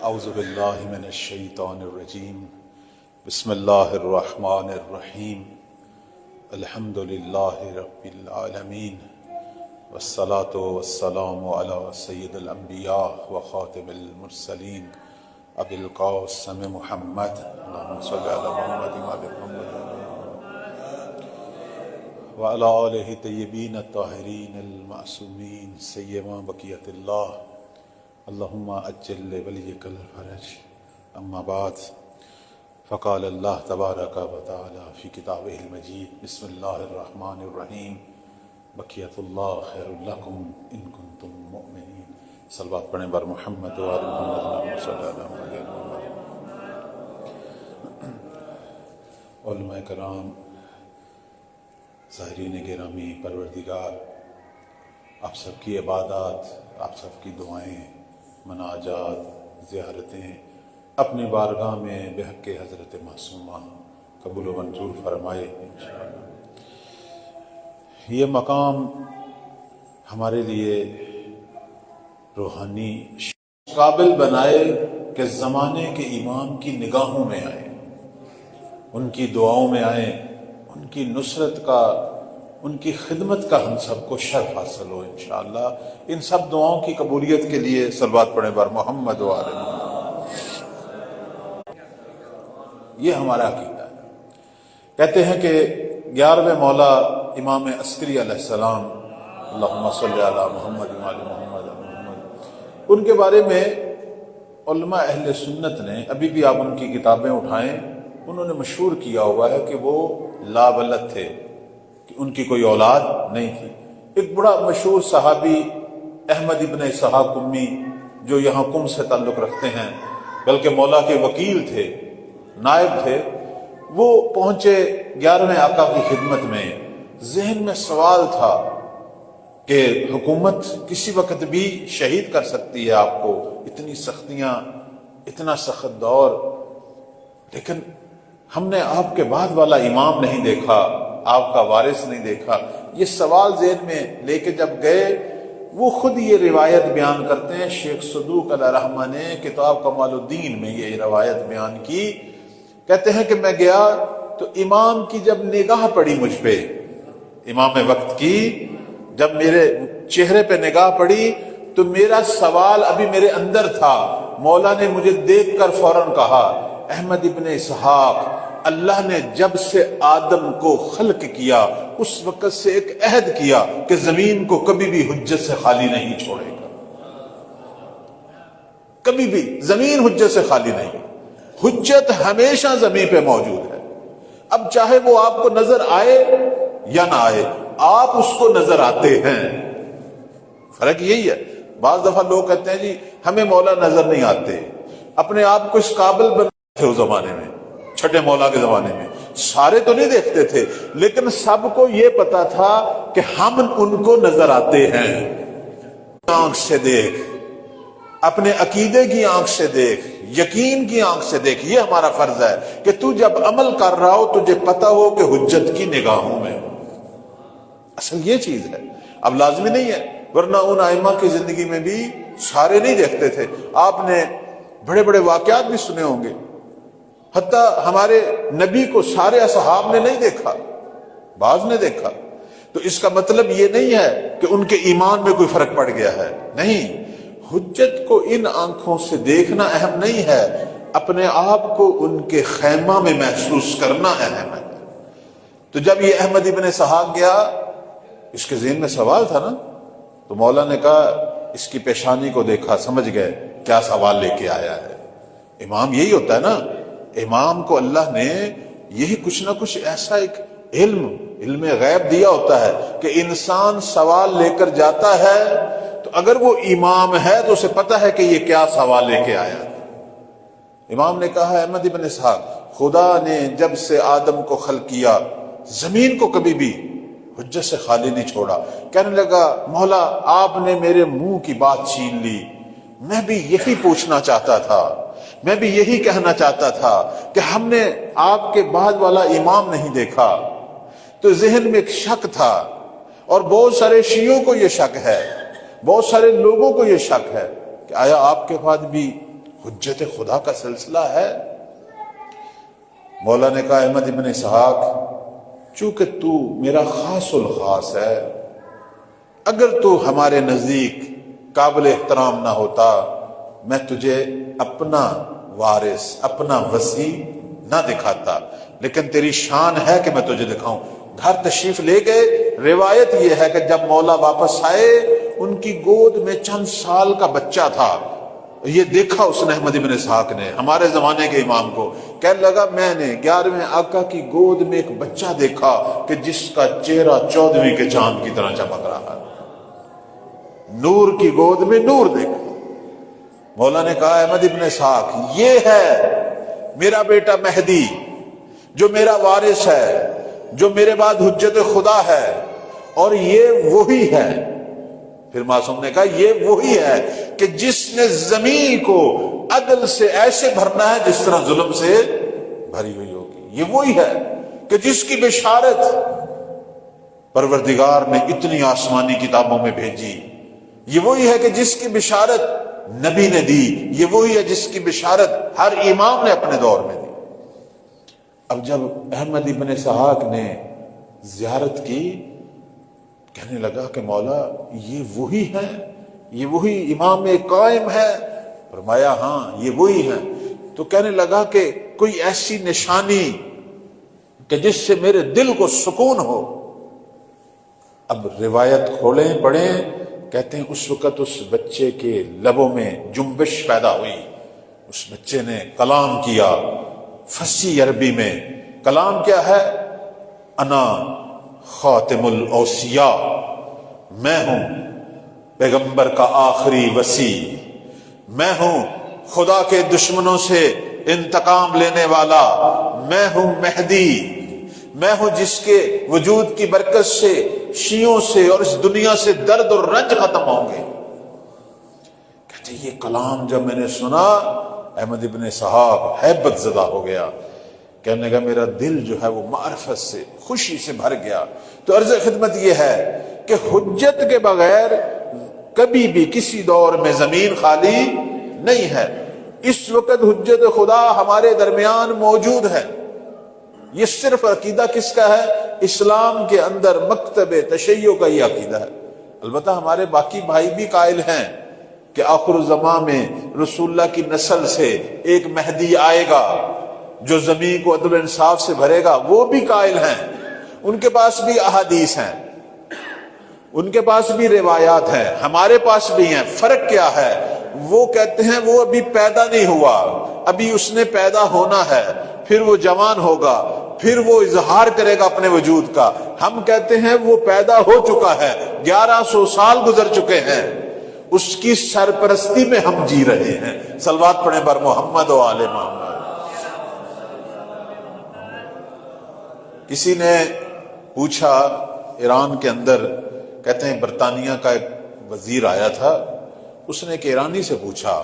اعوذ باللہ من الشیطان الرجیم بسم اللہ الرحمن الرحیم الحمد للہ رب العالمین والصلاة والسلام علی سید الانبیاء وخاتم المرسلین ابی القاسم محمد اللہم صلی علی محمد وعلی محمد وعلی آلہ طیبین الطاہرین المعصومین سیما بقیت اللہ اللہم اجل لولیک الفرج اما بعد فقال اللہ تبارک و تعالی فی کتابہ المجید بسم اللہ الرحمن الرحیم بقیت اللہ خیر لکم ان کنتم مؤمنین. صلوات پڑھیں بر محمد و آل محمد اللہم صلی اللہ علیہ وسلم. علماء کرام، ظاہرین گرامی، پروردگار آپ سب کی عبادات، آپ سب کی دعائیں، مناجات، زیارتیں اپنی بارگاہ میں بحق حضرت معصومہ قبول و منظور فرمائے انشاءاللہ. یہ مقام ہمارے لیے روحانی قابل بنائے کہ زمانے کے امام کی نگاہوں میں آئیں، ان کی دعاؤں میں آئیں، ان کی نصرت کا، ان کی خدمت کا ہم سب کو شرف حاصل ہو انشاءاللہ. ان سب دعاؤں کی قبولیت کے لیے صلوات پڑھیں بر محمد و آل محمد. یہ ہمارا عقیدہ ہے. کہتے ہیں کہ 11ویں مولا امام عسکری علیہ السلام اللہم صلی علی محمد و آل محمد ان کے بارے میں علماء اہل سنت نے، ابھی بھی آپ ان کی کتابیں اٹھائیں، انہوں نے مشہور کیا ہوا ہے کہ وہ لا ولد تھے، کہ ان کی کوئی اولاد نہیں تھی. ایک بڑا مشہور صحابی احمد ابن اسحاق قمی جو یہاں قم سے تعلق رکھتے ہیں، بلکہ مولا کے وکیل تھے، نائب تھے، وہ پہنچے 11ویں آقا کی خدمت میں. ذہن میں سوال تھا کہ حکومت کسی وقت بھی شہید کر سکتی ہے آپ کو، اتنی سختیاں، اتنا سخت دور، لیکن ہم نے آپ کے بعد والا امام نہیں دیکھا، آپ کا وارث نہیں دیکھا. یہ سوال ذہن میں لے کے جب گئے، وہ خود یہ روایت بیان کرتے ہیں. شیخ صدوق علیہ رحمہ نے کتاب کمال الدین میں یہ روایت بیان کی. کہتے ہیں کہ میں گیا تو امام کی جب نگاہ پڑی مجھ پہ، امام وقت کی جب میرے چہرے پہ نگاہ پڑی تو میرا سوال ابھی میرے اندر تھا. مولا نے مجھے دیکھ کر فوراً کہا، احمد ابن اسحاق، اللہ نے جب سے آدم کو خلق کیا اس وقت سے ایک عہد کیا کہ زمین کو کبھی بھی حجت سے خالی نہیں چھوڑے گا. کبھی بھی زمین حجت سے خالی نہیں، حجت ہمیشہ زمین پہ موجود ہے. اب چاہے وہ آپ کو نظر آئے یا نہ آئے، آپ اس کو نظر آتے ہیں. فرق یہی ہے. بعض دفعہ لوگ کہتے ہیں جی ہمیں مولا نظر نہیں آتے. اپنے آپ کو اس قابل بناتے تھے اس زمانے میں، چھٹے مولا کے زمانے میں. سارے تو نہیں دیکھتے تھے، لیکن سب کو یہ پتا تھا کہ ہم ان کو نظر آتے ہیں. آنکھ سے دیکھ، اپنے عقیدے کی آنکھ سے دیکھ، یقین کی آنکھ سے دیکھ. یہ ہمارا فرض ہے کہ تو جب عمل کر رہا ہو تجھے پتا ہو کہ حجت کی نگاہوں میں. اصل یہ چیز ہے. اب لازمی نہیں ہے، ورنہ ان ائمہ کی زندگی میں بھی سارے نہیں دیکھتے تھے. آپ نے بڑے بڑے واقعات بھی سنے ہوں گے. حتیٰ ہمارے نبی کو سارے اصحاب نے نہیں دیکھا، بعض نے دیکھا. تو اس کا مطلب یہ نہیں ہے کہ ان کے ایمان میں کوئی فرق پڑ گیا ہے. نہیں، حجت کو ان آنکھوں سے دیکھنا اہم نہیں ہے، اپنے آپ کو ان کے خیمہ میں محسوس کرنا اہم ہے. تو جب یہ احمد ابن اسحاق گیا، اس کے ذہن میں سوال تھا نا، تو مولا نے کہا اس کی پیشانی کو دیکھا، سمجھ گئے کیا سوال لے کے آیا ہے. امام یہی ہوتا ہے نا، امام کو اللہ نے یہی کچھ نہ کچھ ایسا ایک علم غیب دیا ہوتا ہے کہ انسان سوال لے کر جاتا ہے تو اگر وہ امام ہے تو اسے پتا ہے کہ یہ کیا سوال لے کے آیا. امام نے کہا احمد ابن اسحاق، خدا نے جب سے آدم کو خلق کیا زمین کو کبھی بھی حجت سے خالی نہیں چھوڑا. کہنے لگا مولا آپ نے میرے منہ کی بات چھین لی، میں بھی یہی پوچھنا چاہتا تھا، میں بھی یہی کہنا چاہتا تھا کہ ہم نے آپ کے بعد والا امام نہیں دیکھا. تو ذہن میں ایک شک تھا، اور بہت سارے شیعوں کو یہ شک ہے، بہت سارے لوگوں کو یہ شک ہے کہ آیا آپ کے بعد بھی حجت خدا کا سلسلہ ہے۔ مولا نے کہا احمد ابن اسحاق چونکہ تو میرا خاص الخاص ہے، اگر تو ہمارے نزدیک قابل احترام نہ ہوتا میں تجھے اپنا وارث اپنا وصی نہ دکھاتا، لیکن تیری شان ہے کہ میں تجھے دکھاؤں۔ گھر تشریف لے گئے۔ روایت یہ ہے کہ جب مولا واپس آئے ان کی گود میں چند سال کا بچہ تھا۔ یہ دیکھا اس نے احمد ابن اسحاق نے، ہمارے زمانے کے امام کو، کہنے لگا میں نے 11ویں آقا کی گود میں ایک بچہ دیکھا کہ جس کا چہرہ 14ویں کے چاند کی طرح چمک رہا ہے، نور کی گود میں نور دیکھا۔ مولا نے کہا احمد ابن اسحاق یہ ہے میرا بیٹا مہدی جو میرا وارث ہے، جو میرے بعد حجت خدا ہے، اور یہ وہی ہے۔ پھر معصوم نے کہا یہ وہی ہے کہ جس نے زمین کو عدل سے ایسے بھرنا ہے جس طرح ظلم سے بھری ہوئی ہوگی، یہ وہی ہے کہ جس کی بشارت پروردگار نے اتنی آسمانی کتابوں میں بھیجی، یہ وہی ہے کہ جس کی بشارت نبی نے دی، یہ وہی ہے جس کی بشارت ہر امام نے اپنے دور میں دی۔ اب جب احمد ابن اسحاق نے زیارت کی، کہنے لگا کہ مولا یہ وہی ہے، یہ وہی امام قائم ہے؟ فرمایا ہاں یہ وہی ہے۔ تو کہنے لگا کہ کوئی ایسی نشانی کہ جس سے میرے دل کو سکون ہو۔ اب روایت کھولیں پڑھیں، کہتے ہیں اس وقت اس بچے کے لبوں میں جنبش پیدا ہوئی، اس بچے نے کلام کیا فصیح عربی میں۔ کلام کیا ہے؟ انا خاتم الاوصیاء، میں ہوں پیغمبر کا آخری وصی، میں ہوں خدا کے دشمنوں سے انتقام لینے والا، میں ہوں مہدی، میں ہوں جس کے وجود کی برکت سے شیعوں سے اور اس دنیا سے درد اور رنج ختم ہوں گے۔ کہتے یہ کلام جب میں نے سنا احمد ابن اسحاق ہیبت زدہ ہو گیا، کہنے کا میرا دل جو ہے وہ معرفت سے خوشی سے بھر گیا۔ تو عرض خدمت یہ ہے کہ حجت کے بغیر کبھی بھی کسی دور میں زمین خالی نہیں ہے۔ اس وقت حجت خدا ہمارے درمیان موجود ہے۔ یہ صرف عقیدہ کس کا ہے؟ اسلام کے اندر مکتب تشیع کا یہ عقیدہ ہے۔ البتہ ہمارے باقی بھائی بھی قائل ہیں کہ آخر الزمان میں رسول اللہ کی نسل سے ایک مہدی آئے گا جو زمین کو عدل و انصاف سے بھرے گا، وہ بھی قائل ہیں، ان کے پاس بھی احادیث ہیں، ان کے پاس بھی روایات ہیں، ہمارے پاس بھی ہیں۔ فرق کیا ہے؟ وہ کہتے ہیں وہ ابھی پیدا نہیں ہوا، ابھی اس نے پیدا ہونا ہے، پھر وہ جوان ہوگا، پھر وہ اظہار کرے گا اپنے وجود کا۔ ہم کہتے ہیں وہ پیدا ہو چکا ہے، 1100 سال گزر چکے ہیں، اس کی سرپرستی میں ہم جی رہے ہیں۔ صلوات پڑھیں بر محمد و آل محمد۔ کسی نے پوچھا ایران کے اندر، کہتے ہیں برطانیہ کا ایک وزیر آیا تھا، اس نے ایک ایرانی سے پوچھا،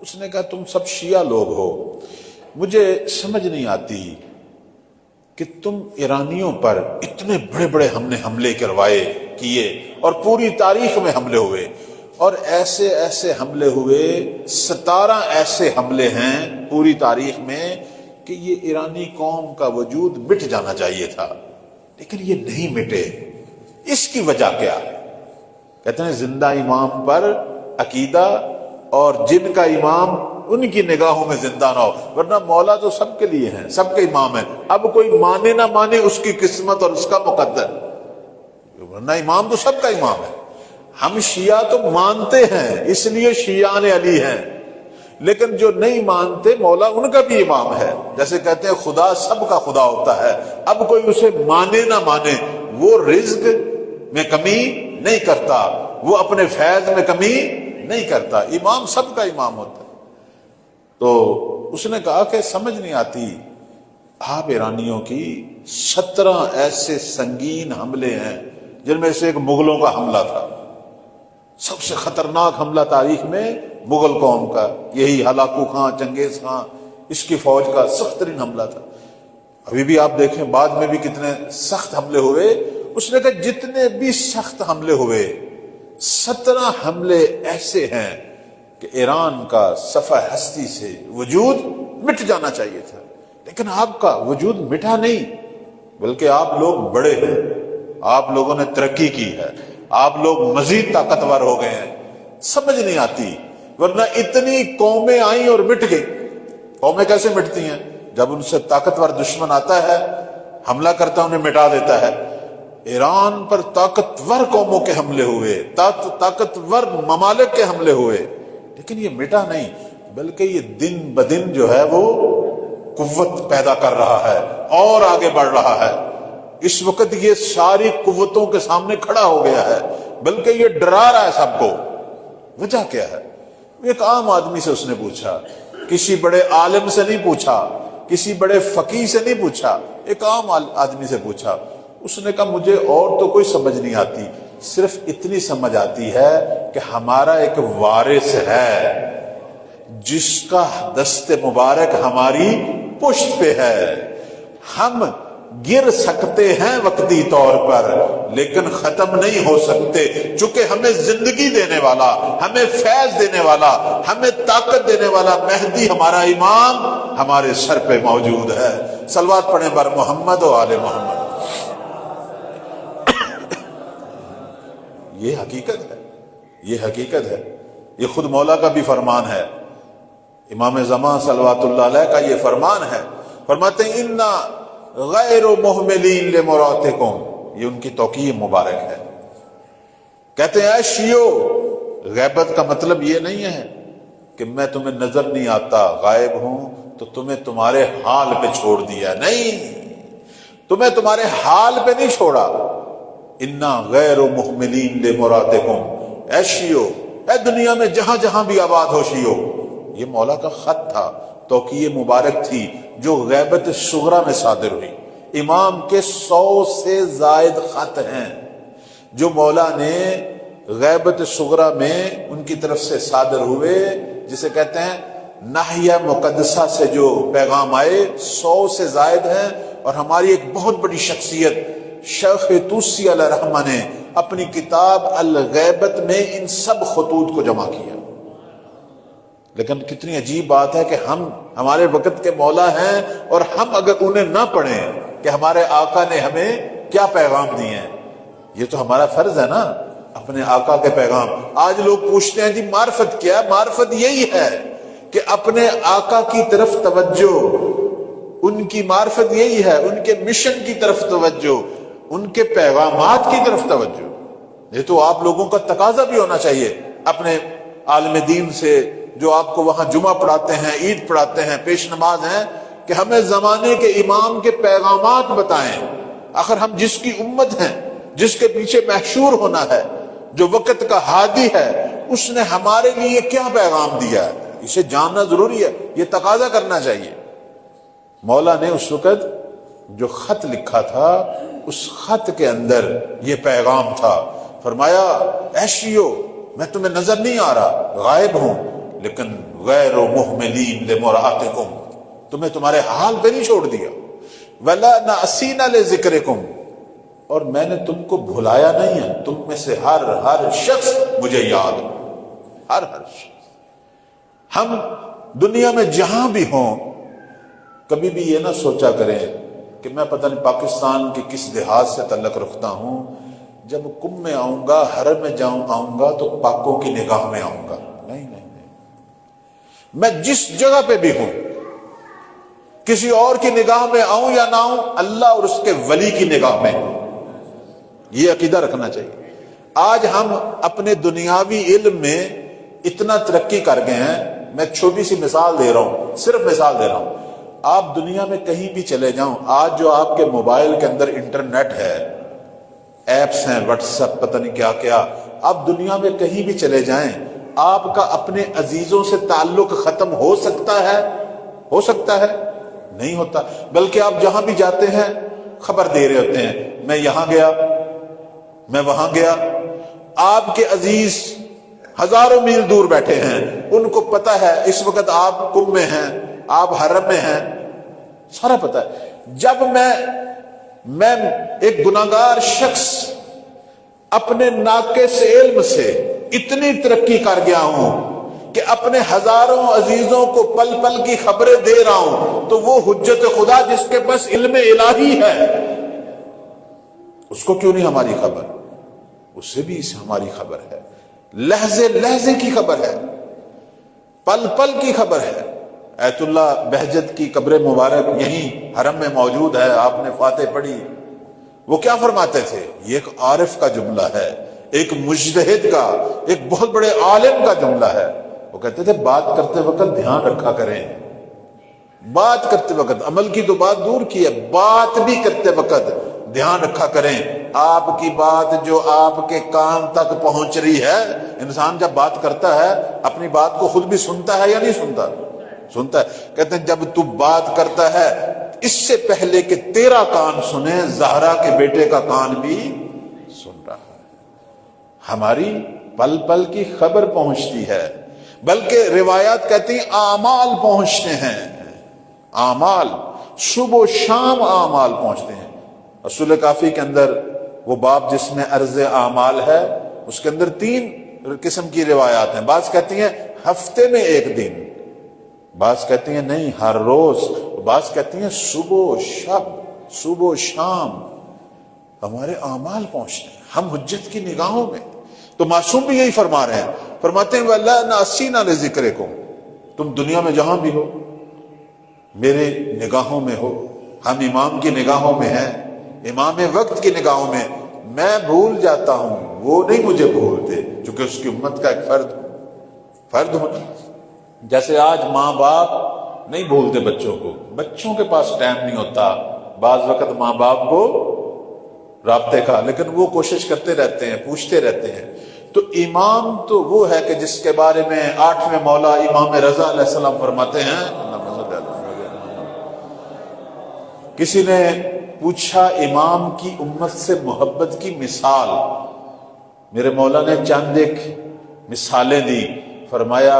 اس نے کہا تم سب شیعہ لوگ ہو، مجھے سمجھ نہیں آتی کہ تم ایرانیوں پر اتنے بڑے بڑے ہم نے حملے کیے اور پوری تاریخ میں حملے ہوئے، اور ایسے ایسے حملے ہوئے، 17 ایسے حملے ہیں پوری تاریخ میں کہ یہ ایرانی قوم کا وجود مٹ جانا چاہیے تھا، لیکن یہ نہیں مٹے۔ اس کی وجہ کیا ہے؟ کہتے ہیں زندہ امام پر عقیدہ، اور جن کا امام ان کی نگاہوں میں زندہ نہ ہو، ورنہ مولا تو سب کے لیے ہیں، سب کے امام ہیں۔ اب کوئی مانے نہ مانے اس کی قسمت اور اس کا مقدر، ورنہ امام تو سب کا امام ہے۔ ہم شیعہ تو مانتے ہیں اس لیے شیعان علی ہیں، لیکن جو نہیں مانتے مولا ان کا بھی امام ہے۔ جیسے کہتے ہیں خدا سب کا خدا ہوتا ہے، اب کوئی اسے مانے نہ مانے، وہ رزق میں کمی نہیں کرتا، وہ اپنے فیض میں کمی نہیں کرتا، امام سب کا امام ہوتا ہے۔ تو اس نے کہا کہ سمجھ نہیں آتی، آپ ایرانیوں کی 17 ایسے سنگین حملے ہیں، جن میں سے ایک مغلوں کا حملہ تھا، سب سے خطرناک حملہ تاریخ میں مغل قوم کا، یہی ہلاکو خان چنگیز خان اس کی فوج کا سخت ترین حملہ تھا۔ ابھی بھی آپ دیکھیں بعد میں بھی کتنے سخت حملے ہوئے۔ اس نے کہا جتنے بھی سخت حملے ہوئے 17 حملے ایسے ہیں کہ ایران کا صفحہ ہستی سے وجود مٹ جانا چاہیے تھا، لیکن آپ کا وجود مٹا نہیں، بلکہ آپ لوگ بڑے ہیں، آپ لوگوں نے ترقی کی ہے، آپ لوگ مزید طاقتور ہو گئے ہیں۔ سمجھ نہیں آتی، ورنہ اتنی قومیں آئیں اور مٹ گئی۔ قومیں کیسے مٹتی ہیں؟ جب ان سے طاقتور دشمن آتا ہے، حملہ کرتا ہے، انہیں مٹا دیتا ہے۔ ایران پر طاقتور قوموں کے حملے ہوئے، طاقتور ممالک کے حملے ہوئے، لیکن یہ مٹا نہیں، بلکہ یہ دن بدن جو ہے وہ قوت پیدا کر رہا ہے اور آگے بڑھ رہا ہے۔ اس وقت یہ ساری قوتوں کے سامنے کھڑا ہو گیا ہے، بلکہ یہ ڈرا رہا ہے سب کو۔ وجہ کیا ہے؟ ایک عام آدمی سے اس نے پوچھا، کسی بڑے عالم سے نہیں پوچھا، کسی بڑے فقیہ سے نہیں پوچھا، ایک عام آدمی سے پوچھا۔ اس نے کہا مجھے اور تو کوئی سمجھ نہیں آتی، صرف اتنی سمجھ آتی ہے کہ ہمارا ایک وارث ہے جس کا دست مبارک ہماری پشت پہ ہے۔ ہم گر سکتے ہیں وقتی طور پر، لیکن ختم نہیں ہو سکتے، چونکہ ہمیں زندگی دینے والا، ہمیں فیض دینے والا، ہمیں طاقت دینے والا مہدی ہمارا امام ہمارے سر پہ موجود ہے۔ صلوات پڑھیں بر محمد و آل محمد۔ یہ حقیقت ہے، یہ حقیقت ہے، یہ خود مولا کا بھی فرمان ہے، امام زمان صلوات اللہ علیہ کا یہ فرمان ہے۔ فرماتے ہیں اِنَّا غیر محملین لمراتکم، یہ ان کی توقیع مبارک ہے۔ کہتے ہیں اے شیعو، غیبت کا مطلب یہ نہیں ہے کہ میں تمہیں نظر نہیں آتا، غائب ہوں تو تمہیں تمہارے حال پہ چھوڑ دیا، نہیں، تمہیں تمہارے حال پہ نہیں چھوڑا۔ اِنَّا غیر محملین لمراتکم، اے شیعو، اے دنیا میں جہاں جہاں بھی آباد ہو شیعو، یہ مولا کا خط تھا، توقیع مبارک تھی جو غیبت صغرا میں صادر ہوئی۔ امام کے 100 سے زائد خط ہیں جو مولا نے غیبت صغرا میں ان کی طرف سے صادر ہوئے، جسے کہتے ہیں ناحیہ مقدسہ سے جو پیغام آئے، 100 سے زائد ہیں۔ اور ہماری ایک بہت بڑی شخصیت شیخ توسی علیہ رحمہ نے اپنی کتاب الغیبت میں ان سب خطوط کو جمع کیا۔ لیکن کتنی عجیب بات ہے کہ ہمارے وقت کے مولا ہیں، اور ہم اگر انہیں نہ پڑھیں کہ ہمارے آقا نے ہمیں کیا پیغام دیے ہیں، یہ تو ہمارا فرض ہے نا، اپنے آقا کے پیغام۔ آج لوگ پوچھتے ہیں جی معرفت کیا ہے؟ معرفت یہی ہے کہ اپنے آقا کی طرف توجہ، ان کی معرفت یہی ہے، ان کے مشن کی طرف توجہ، ان کے پیغامات کی طرف توجہ۔ یہ تو آپ لوگوں کا تقاضا بھی ہونا چاہیے اپنے عالم دین سے، جو آپ کو وہاں جمعہ پڑھاتے ہیں، عید پڑھاتے ہیں، پیش نماز ہیں، کہ ہمیں زمانے کے امام کے پیغامات بتائیں۔ آخر ہم جس کی امت ہیں، جس کے پیچھے محشور ہونا ہے، جو وقت کا ہادی ہے، اس نے ہمارے لیے کیا پیغام دیا ہے، اسے جاننا ضروری ہے، یہ تقاضا کرنا چاہیے۔ مولا نے اس وقت جو خط لکھا تھا، اس خط کے اندر یہ پیغام تھا۔ فرمایا اے شیعو، میں تمہیں نظر نہیں آ رہا، غائب ہوں، لیکن غیر محملین لمراتکم، تمہیں تمہارے حال پہ نہیں چھوڑ دیا۔ ولا ناسینا لذکرکم، اور میں نے تم کو بھلایا نہیں ہے، تم میں سے ہر شخص مجھے یاد، ہر شخص۔ ہم دنیا میں جہاں بھی ہوں، کبھی بھی یہ نہ سوچا کریں کہ میں پتہ نہیں پاکستان کے کس دیہات سے تعلق رکھتا ہوں، جب کم میں آؤں گا، حرم میں آؤں گا تو پاکوں کی نگاہ میں آؤں گا۔ نہیں نہیں نہیں، میں جس جگہ پہ بھی ہوں، کسی اور کی نگاہ میں آؤں یا نہ آؤں، اللہ اور اس کے ولی کی نگاہ میں، یہ عقیدہ رکھنا چاہیے۔ آج ہم اپنے دنیاوی علم میں اتنا ترقی کر گئے ہیں، میں ایک چھوٹی سی مثال دے رہا ہوں، صرف مثال دے رہا ہوں۔ آپ دنیا میں کہیں بھی چلے جاؤں، آج جو آپ کے موبائل کے اندر انٹرنیٹ ہے، ایپس ہیں، واٹس ایپ، پتہ نہیں کیا کیا، آپ دنیا میں کہیں بھی چلے جائیں، آپ کا اپنے عزیزوں سے تعلق ختم ہو سکتا ہے؟ ہو سکتا ہے؟ نہیں ہوتا، بلکہ آپ جہاں بھی جاتے ہیں خبر دے رہے ہوتے ہیں، میں یہاں گیا، میں وہاں گیا۔ آپ کے عزیز ہزاروں میل دور بیٹھے ہیں، ان کو پتہ ہے اس وقت آپ کم میں ہیں، آپ حرم میں ہیں، سارا پتہ ہے۔ جب میں ایک گناہگار شخص اپنے ناقص علم سے اتنی ترقی کر گیا ہوں کہ اپنے ہزاروں عزیزوں کو پل پل کی خبریں دے رہا ہوں، تو وہ حجت خدا جس کے پاس علم الہی ہے، اس کو کیوں نہیں ہماری خبر؟ اس سے بھی ہماری خبر ہے، لہجے لہجے کی خبر ہے، پل پل کی خبر ہے۔ ایت اللہ بہجت کی قبر مبارک یہیں حرم میں موجود ہے، آپ نے فاتح پڑھی۔ وہ کیا فرماتے تھے؟ یہ ایک عارف کا جملہ ہے، ایک مجتہد کا، ایک بہت بڑے عالم کا جملہ ہے۔ وہ کہتے تھے بات کرتے وقت دھیان رکھا کریں، بات کرتے وقت، عمل کی تو بات دور کی ہے، بات بھی کرتے وقت دھیان رکھا کریں۔ آپ کی بات جو آپ کے کان تک پہنچ رہی ہے، انسان جب بات کرتا ہے اپنی بات کو خود بھی سنتا ہے یا نہیں سنتا؟ سنتا ہے۔ کہتے ہیں جب تو بات کرتا ہے اس سے پہلے کہ تیرا کان سنے، زہرا کے بیٹے کا کان بھی سن رہا ہے۔ ہماری پل پل کی خبر پہنچتی ہے، بلکہ روایات کہتی ہیں اعمال پہنچتے ہیں، اعمال صبح و شام اعمال پہنچتے ہیں۔ اصول کافی کے اندر وہ باب جس میں عرض اعمال ہے، اس کے اندر 3 قسم کی روایات ہیں۔ بعض کہتی ہیں ہفتے میں 1 دن، بعض کہتی ہیں نہیں ہر روز، بعض کہتی ہیں صبح و شب، صبح و شام ہمارے اعمال پہنچتے ہیں، ہم حجت کی نگاہوں میں۔ تو معصوم بھی یہی فرما رہے ہیں، فرماتے ہیں وَلَا نَأْسِينَا لِذِكْرِكُمْ، تم دنیا میں جہاں بھی ہو میرے نگاہوں میں ہو، ہم امام کی نگاہوں میں ہیں، امام وقت کی نگاہوں میں، میں بھول جاتا ہوں، وہ نہیں مجھے بھولتے، چونکہ اس کی امت کا ایک فرد ہونا۔ جیسے آج ماں باپ نہیں بھولتے بچوں کو، بچوں کے پاس ٹائم نہیں ہوتا بعض وقت ماں باپ کو رابطے کا، لیکن وہ کوشش کرتے رہتے ہیں، پوچھتے رہتے ہیں۔ تو امام تو وہ ہے کہ جس کے بارے میں 8ویں مولا امام رضا علیہ السلام فرماتے ہیں، کسی نے پوچھا امام کی امت سے محبت کی مثال، میرے مولا نے چند ایک مثالیں دی، فرمایا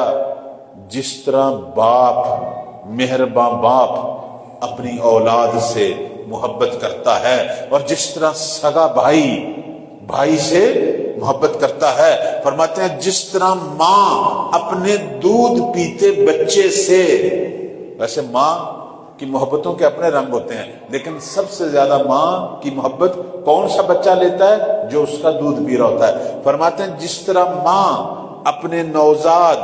جس طرح باپ، مہرباں باپ اپنی اولاد سے محبت کرتا ہے، اور جس طرح سگا بھائی سے محبت کرتا ہے، فرماتے ہیں جس طرح ماں اپنے دودھ پیتے بچے سے، ویسے ماں کی محبتوں کے اپنے رنگ ہوتے ہیں، لیکن سب سے زیادہ ماں کی محبت کون سا بچہ لیتا ہے؟ جو اس کا دودھ پی رہا ہوتا ہے۔ فرماتے ہیں جس طرح ماں اپنے نوزاد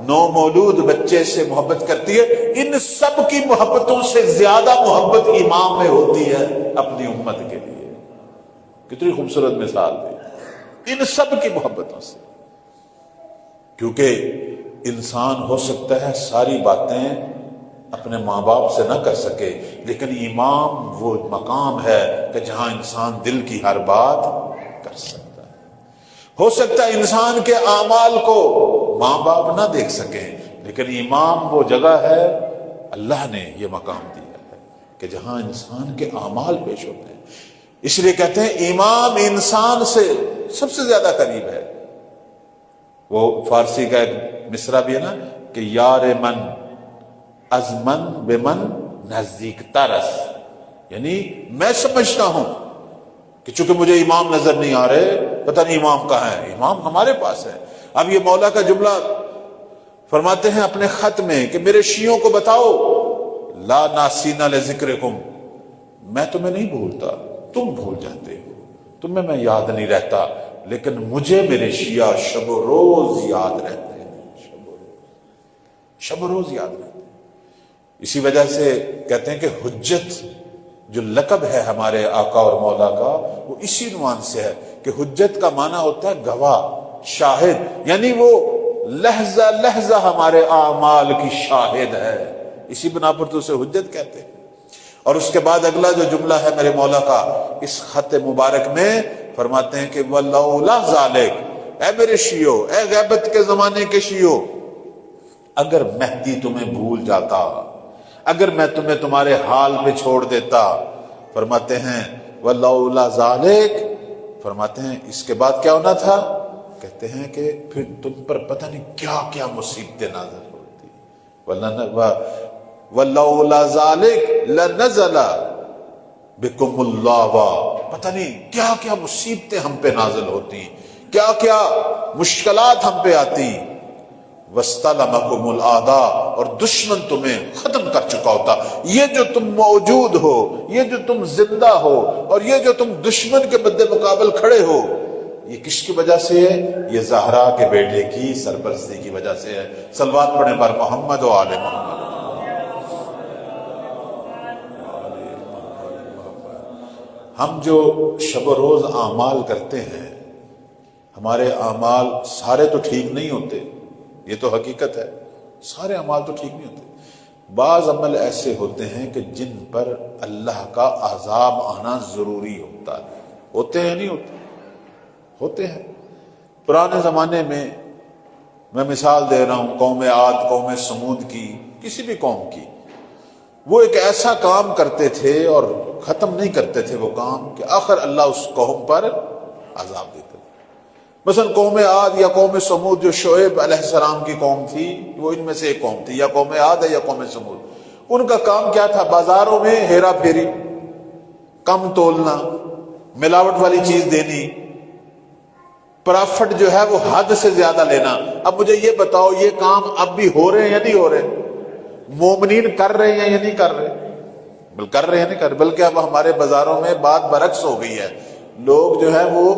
نومولود بچے سے محبت کرتی ہے، ان سب کی محبتوں سے زیادہ محبت امام میں ہوتی ہے اپنی امت کے لیے۔ کتنی خوبصورت مثال دی، ان سب کی محبتوں سے، کیونکہ انسان ہو سکتا ہے ساری باتیں اپنے ماں باپ سے نہ کر سکے، لیکن امام وہ مقام ہے کہ جہاں انسان دل کی ہر بات کر سکتا ہے۔ ہو سکتا ہے انسان کے اعمال کو ماں باپ نہ دیکھ سکیں، لیکن امام وہ جگہ ہے، اللہ نے یہ مقام دیا ہے کہ جہاں انسان کے اعمال پیش ہوتے ہیں۔ اس لیے کہتے ہیں امام انسان سے سب سے زیادہ قریب ہے۔ وہ فارسی کا ایک مصرع بھی ہے نا کہ یار من از من بے من نزدیک ترس، یعنی میں سمجھتا ہوں کہ چونکہ مجھے امام نظر نہیں آ رہے، پتہ نہیں امام کہاں ہے، امام ہمارے پاس ہے۔ اب یہ مولا کا جملہ فرماتے ہیں اپنے خط میں کہ میرے شیعوں کو بتاؤ لا ناسینا لذکرکم، میں تمہیں نہیں بھولتا، تم بھول جاتے ہو، تمہیں میں یاد نہیں رہتا، لیکن مجھے میرے شیعہ شب و روز یاد رہتے ہیں، شب و روز یاد رہتے ہیں۔ اسی وجہ سے کہتے ہیں کہ حجت جو لقب ہے ہمارے آقا اور مولا کا، وہ اسی عنوان سے ہے کہ حجت کا معنی ہوتا ہے گواہ، شاہد، یعنی وہ لحظہ لحظہ ہمارے اعمال کی شاہد ہے، اسی بنا پر تو اسے حجت کہتے ہیں۔ اور اس کے بعد اگلا جو جملہ ہے میرے مولا کا اس خط مبارک میں، فرماتے ہیں کہ وَلَوْلَا ذَلِكَ، اے میرے شیعو، اے غیبت کے زمانے کے شیعو، اگر مہدی تمہیں بھول جاتا، اگر میں تمہیں تمہارے حال میں چھوڑ دیتا، فرماتے ہیں وَلَوْلَا ذَلِكَ، فرماتے ہیں اس کے بعد کیا ہونا تھا؟ کہتے ہیں کہ پھر تم پر پتہ نہیں کیا کیا مصیبتیں نازل ہوتی، وَلَوْلَا ذَلِكَ لَنَزَلَ بِكُمُ اللَّهُ، پتہ نہیں کیا کیا مصیبتیں ہم پہ نازل ہوتی، کیا کیا مشکلات ہم پہ آتی۔ وَاسْتَلَمَكُمُ الْأَعْدَاءُ، اور دشمن تمہیں ختم کر چکا ہوتا. یہ جو تم موجود ہو، یہ جو تم زندہ ہو، اور یہ جو تم دشمن کے مد مقابل کھڑے ہو، یہ کس کی وجہ سے ہے؟ یہ زہرا کے بیٹے کی سرپرستی کی وجہ سے ہے. صلوات پڑھیں پر محمد و آل محمد. ہم جو شب و روز اعمال کرتے ہیں، ہمارے اعمال سارے تو ٹھیک نہیں ہوتے، یہ تو حقیقت ہے، سارے اعمال تو ٹھیک نہیں ہوتے. بعض عمل ایسے ہوتے ہیں کہ جن پر اللہ کا عذاب آنا ضروری ہوتا ہے. ہوتے ہیں نہیں ہوتے؟ ہوتے ہیں. پرانے زمانے میں مثال دے رہا ہوں قوم عاد، قوم سمود کی، کسی بھی قوم کی. وہ ایک ایسا کام کرتے تھے اور ختم نہیں کرتے تھے وہ کام کہ آخر اللہ اس قوم پر عذاب دیتے تھے. مثلا قوم عاد یا قوم سمود جو شعیب علیہ السلام کی قوم تھی، وہ ان میں سے ایک قوم تھی، یا قوم عاد ہے یا قوم سمود. ان کا کام کیا تھا؟ بازاروں میں ہیرا پھیری، کم تولنا، ملاوٹ والی چیز دینی، پرافٹ جو ہے وہ حد سے زیادہ لینا. اب مجھے یہ بتاؤ، یہ کام اب بھی ہو رہے ہیں یا نہیں ہو رہے؟ مومنین کر رہے ہیں یا نہیں کر رہے؟ کر رہے ہیں نہیں کر رہے. بلکہ اب ہمارے بازاروں میں بات برعکس ہو گئی ہے. لوگ جو ہے وہ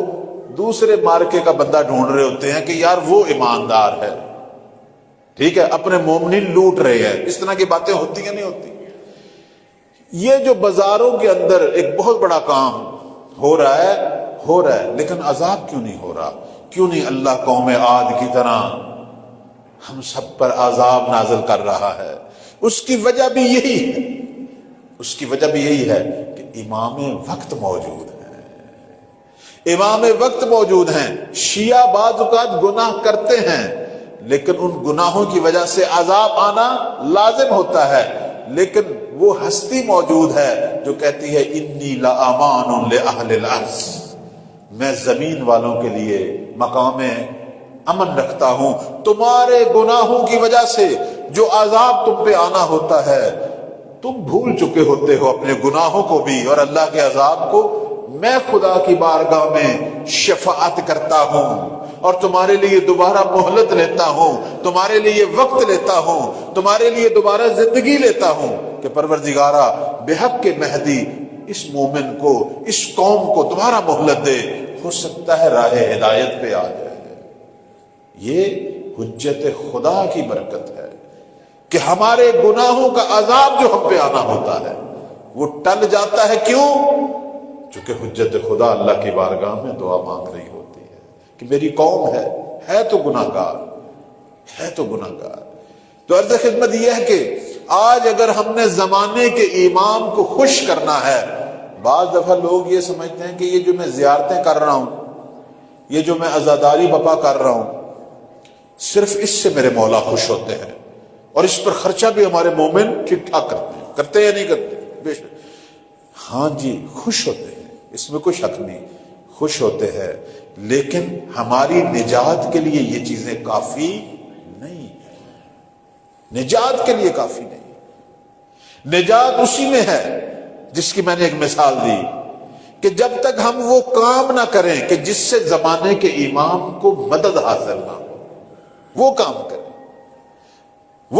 دوسرے مارکے کا بندہ ڈھونڈ رہے ہوتے ہیں کہ یار وہ ایماندار ہے، ٹھیک ہے، اپنے مومنین لوٹ رہے ہیں. اس طرح کی باتیں ہوتی ہیں نہیں ہوتی؟ یہ جو بازاروں کے اندر ایک بہت بڑا کام ہو رہا ہے، لیکن عذاب کیوں نہیں ہو رہا؟ کیوں نہیں اللہ قوم عاد کی طرح ہم سب پر عذاب نازل کر رہا ہے؟ اس کی وجہ بھی یہی ہے، اس کی وجہ بھی یہی ہے کہ امام وقت موجود ہے. امام وقت موجود ہیں. شیعہ بعض اوقات گناہ کرتے ہیں، لیکن ان گناہوں کی وجہ سے عذاب آنا لازم ہوتا ہے. لیکن وہ ہستی موجود ہے جو کہتی ہے انی لأمان لأہل الارض، میں زمین والوں کے لیے مقام امن رکھتا ہوں. تمہارے گناہوں کی وجہ سے جو عذاب تم پہ آنا ہوتا ہے، تم بھول چکے ہوتے ہو اپنے گناہوں کو بھی اور اللہ کے عذاب کو. میں خدا کی بارگاہ میں شفاعت کرتا ہوں اور تمہارے لیے دوبارہ مہلت لیتا ہوں، تمہارے لیے وقت لیتا ہوں، تمہارے لیے دوبارہ زندگی لیتا ہوں کہ پروردگارا بحق کے مہدی اس مومن کو، اس قوم کو دوبارہ مہلت دے، ہو سکتا ہے راہ ہدایت پہ آ جائے. یہ حجت خدا کی برکت ہے کہ ہمارے گناہوں کا عذاب جو ہم پہ آنا ہوتا ہے وہ ٹل جاتا ہے. کیوں؟ چونکہ حجت خدا اللہ کی بارگاہ میں دعا مانگ رہی ہوتی ہے کہ میری قوم ہے تو گناہگار، ہے تو گناہگار. تو عرض خدمت یہ ہے کہ آج اگر ہم نے زمانے کے امام کو خوش کرنا ہے، بعض دفعہ لوگ یہ سمجھتے ہیں کہ یہ جو میں زیارتیں کر رہا ہوں، یہ جو میں عزاداری بپا کر رہا ہوں، صرف اس سے میرے مولا خوش ہوتے ہیں اور اس پر خرچہ بھی ہمارے مومن ٹھیک ٹھاک کرتے یا نہیں کرتے؟ بے شک ہاں جی، خوش ہوتے ہیں، اس میں کوئی شک نہیں، خوش ہوتے ہیں. لیکن ہماری نجات کے لیے یہ چیزیں کافی نہیں ہیں. نجات کے لیے کافی نہیں. نجات اسی میں ہے جس کی میں نے ایک مثال دی کہ جب تک ہم وہ کام نہ کریں کہ جس سے زمانے کے امام کو مدد حاصل نہ ہو، وہ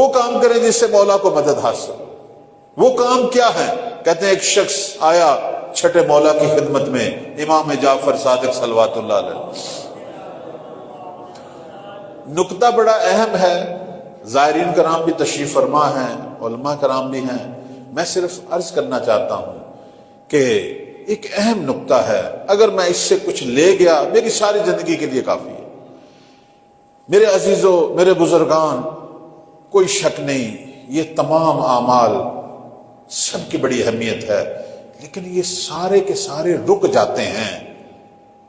کام کریں جس سے مولا کو مدد حاصل ہو. وہ کام کیا ہے؟ کہتے ہیں ایک شخص آیا چھٹے مولا کی خدمت میں، امام جعفر صادق صلوات اللہ علیہ. نقطہ بڑا اہم ہے، زائرین کرام بھی تشریف فرما ہیں، علماء کرام بھی ہیں. میں صرف عرض کرنا چاہتا ہوں کہ ایک اہم نقطہ ہے، اگر میں اس سے کچھ لے گیا میری ساری زندگی کے لیے کافی ہے. میرے عزیزوں، میرے بزرگان، کوئی شک نہیں یہ تمام اعمال سب کی بڑی اہمیت ہے، لیکن یہ سارے کے سارے رک جاتے ہیں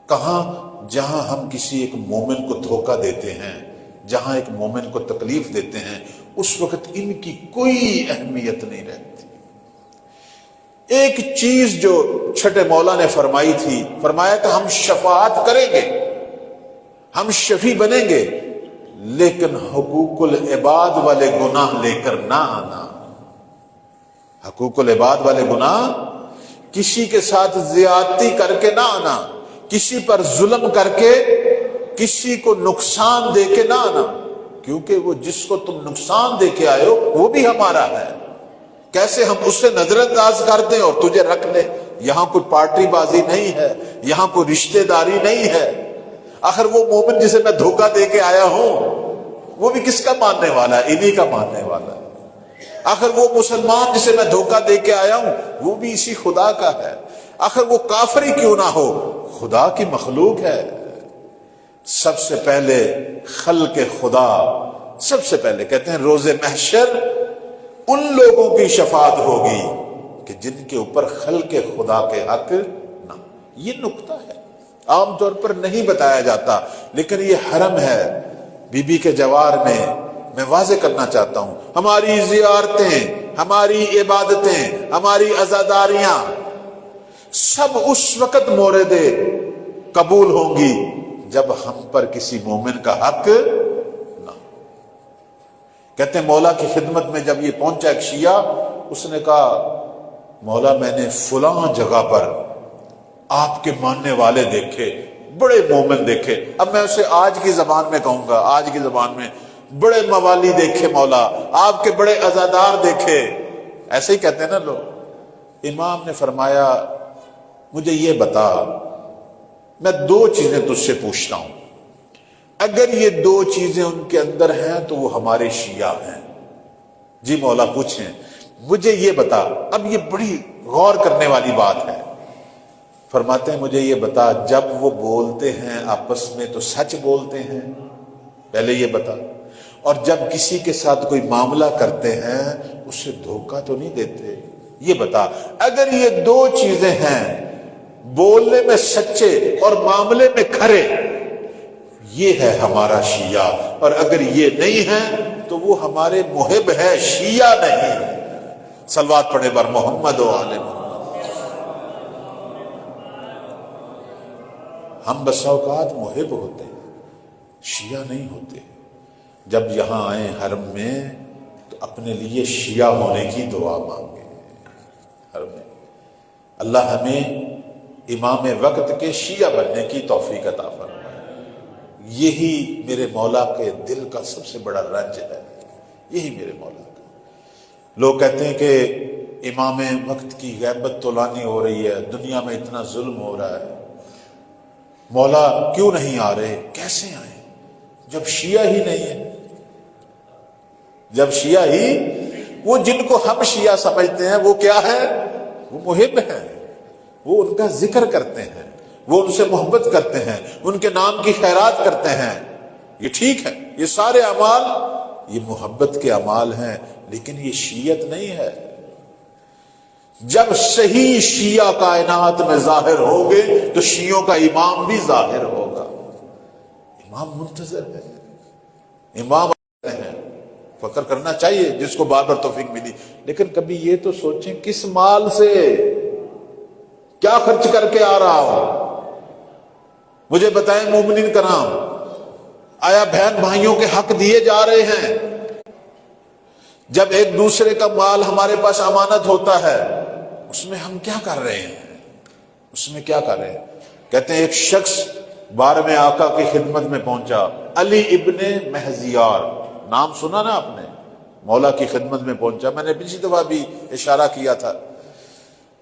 کہاں؟ جہاں ہم کسی ایک مومن کو دھوکہ دیتے ہیں، جہاں ایک مومن کو تکلیف دیتے ہیں، اس وقت ان کی کوئی اہمیت نہیں رہتی. ایک چیز جو چھٹے مولا نے فرمائی تھی، فرمایا کہ ہم شفاعت کریں گے، ہم شفیع بنیں گے، لیکن حقوق العباد والے گناہ لے کر نہ آنا. حقوق العباد والے گناہ، کسی کے ساتھ زیادتی کر کے نہ آنا، کسی پر ظلم کر کے، کسی کو نقصان دے کے نہ آنا. کیونکہ وہ جس کو تم نقصان دے کے آئے ہو وہ بھی ہمارا ہے. کیسے ہم اس سے نظر انداز کر دیں اور تجھے رکھ لیں؟ یہاں کوئی پارٹی بازی نہیں ہے، یہاں کوئی رشتہ داری نہیں ہے. آخر وہ مومن جسے میں دھوکہ دے کے آیا ہوں وہ بھی کس کا ماننے والا ہے؟ انہی کا ماننے والا ہے. آخر وہ مسلمان جسے میں دھوکہ دے کے آیا ہوں وہ بھی اسی خدا کا ہے. آخر وہ کافر ہی کیوں نہ ہو، خدا کی مخلوق ہے. سب سے پہلے خلق خدا، سب سے پہلے کہتے ہیں روز محشر ان لوگوں کی شفاعت ہوگی کہ جن کے اوپر خلق خدا کے حق نہ. یہ نکتہ ہے، عام طور پر نہیں بتایا جاتا، لیکن یہ حرم ہے بی بی کے جوار میں واضح کرنا چاہتا ہوں. ہماری زیارتیں، ہماری عبادتیں، ہماری عزاداریاں سب اس وقت مورد قبول ہوں گی جب ہم پر کسی مومن کا حق نہ. کہتے ہیں مولا کی خدمت میں جب یہ پہنچا ایک شیعہ، اس نے کہا مولا میں نے فلاں جگہ پر آپ کے ماننے والے دیکھے، بڑے مومن دیکھے. اب میں اسے آج کی زبان میں کہوں گا، آج کی زبان میں بڑے موالی دیکھے مولا، آپ کے بڑے عزادار دیکھے. ایسے ہی کہتے ہیں نا لوگ. امام نے فرمایا مجھے یہ بتا، میں دو چیزیں تجھ سے پوچھتا ہوں، اگر یہ دو چیزیں ان کے اندر ہیں تو وہ ہمارے شیعہ ہیں. جی مولا پوچھیں. مجھے یہ بتا. اب یہ بڑی غور کرنے والی بات ہے. فرماتے ہیں مجھے یہ بتا، جب وہ بولتے ہیں آپس میں تو سچ بولتے ہیں؟ پہلے یہ بتا. اور جب کسی کے ساتھ کوئی معاملہ کرتے ہیں اسے دھوکہ تو نہیں دیتے؟ یہ بتا. اگر یہ دو چیزیں ہیں، بولنے میں سچے اور معاملے میں کھرے، یہ ہے ہمارا شیعہ. اور اگر یہ نہیں ہے تو وہ ہمارے محب ہے، شیعہ نہیں. صلوات پڑھے بر محمد و آل محمد. ہم بسا اوقات محب ہوتے ہیں، شیعہ نہیں ہوتے. جب یہاں آئیں حرم میں تو اپنے لیے شیعہ ہونے کی دعا مانگیں. حرم میں اللہ ہمیں امام وقت کے شیعہ بننے کی توفیق عطا فرمائے. یہی میرے مولا کے دل کا سب سے بڑا رنج ہے، یہی میرے مولا کا. لوگ کہتے ہیں کہ امام وقت کی غیبت تو لانی ہو رہی ہے، دنیا میں اتنا ظلم ہو رہا ہے، مولا کیوں نہیں آ رہے؟ کیسے آئیں جب شیعہ ہی نہیں ہے؟ جب شیعہ ہی، وہ جن کو ہم شیعہ سمجھتے ہیں وہ کیا ہے؟ وہ محب ہیں، وہ ان کا ذکر کرتے ہیں، وہ ان سے محبت کرتے ہیں، ان کے نام کی خیرات کرتے ہیں. یہ ٹھیک ہے، یہ سارے اعمال یہ محبت کے اعمال ہیں، لیکن یہ شیعت نہیں ہے. جب صحیح شیعہ کائنات میں ظاہر ہوں گے تو شیعوں کا امام بھی ظاہر ہوگا. امام منتظر ہے، امام ہے. فکر کرنا چاہیے جس کو بار بار توفیق ملی، لیکن کبھی یہ تو سوچیں کس مال سے، کیا خرچ کر کے آ رہا ہوں؟ مجھے بتائیں مومنین کرام، آیا بہن بھائیوں کے حق دیے جا رہے ہیں؟ جب ایک دوسرے کا مال ہمارے پاس امانت ہوتا ہے اس میں ہم کیا کر رہے ہیں؟ اس میں کیا کر رہے ہیں؟ کہتے ہیں ایک شخص 12ویں آقا کی خدمت میں پہنچا، علی ابن مہزیار، نام سنا نا آپ نے؟ مولا کی خدمت میں پہنچا. میں نے پچھلی دفعہ بھی اشارہ کیا تھا،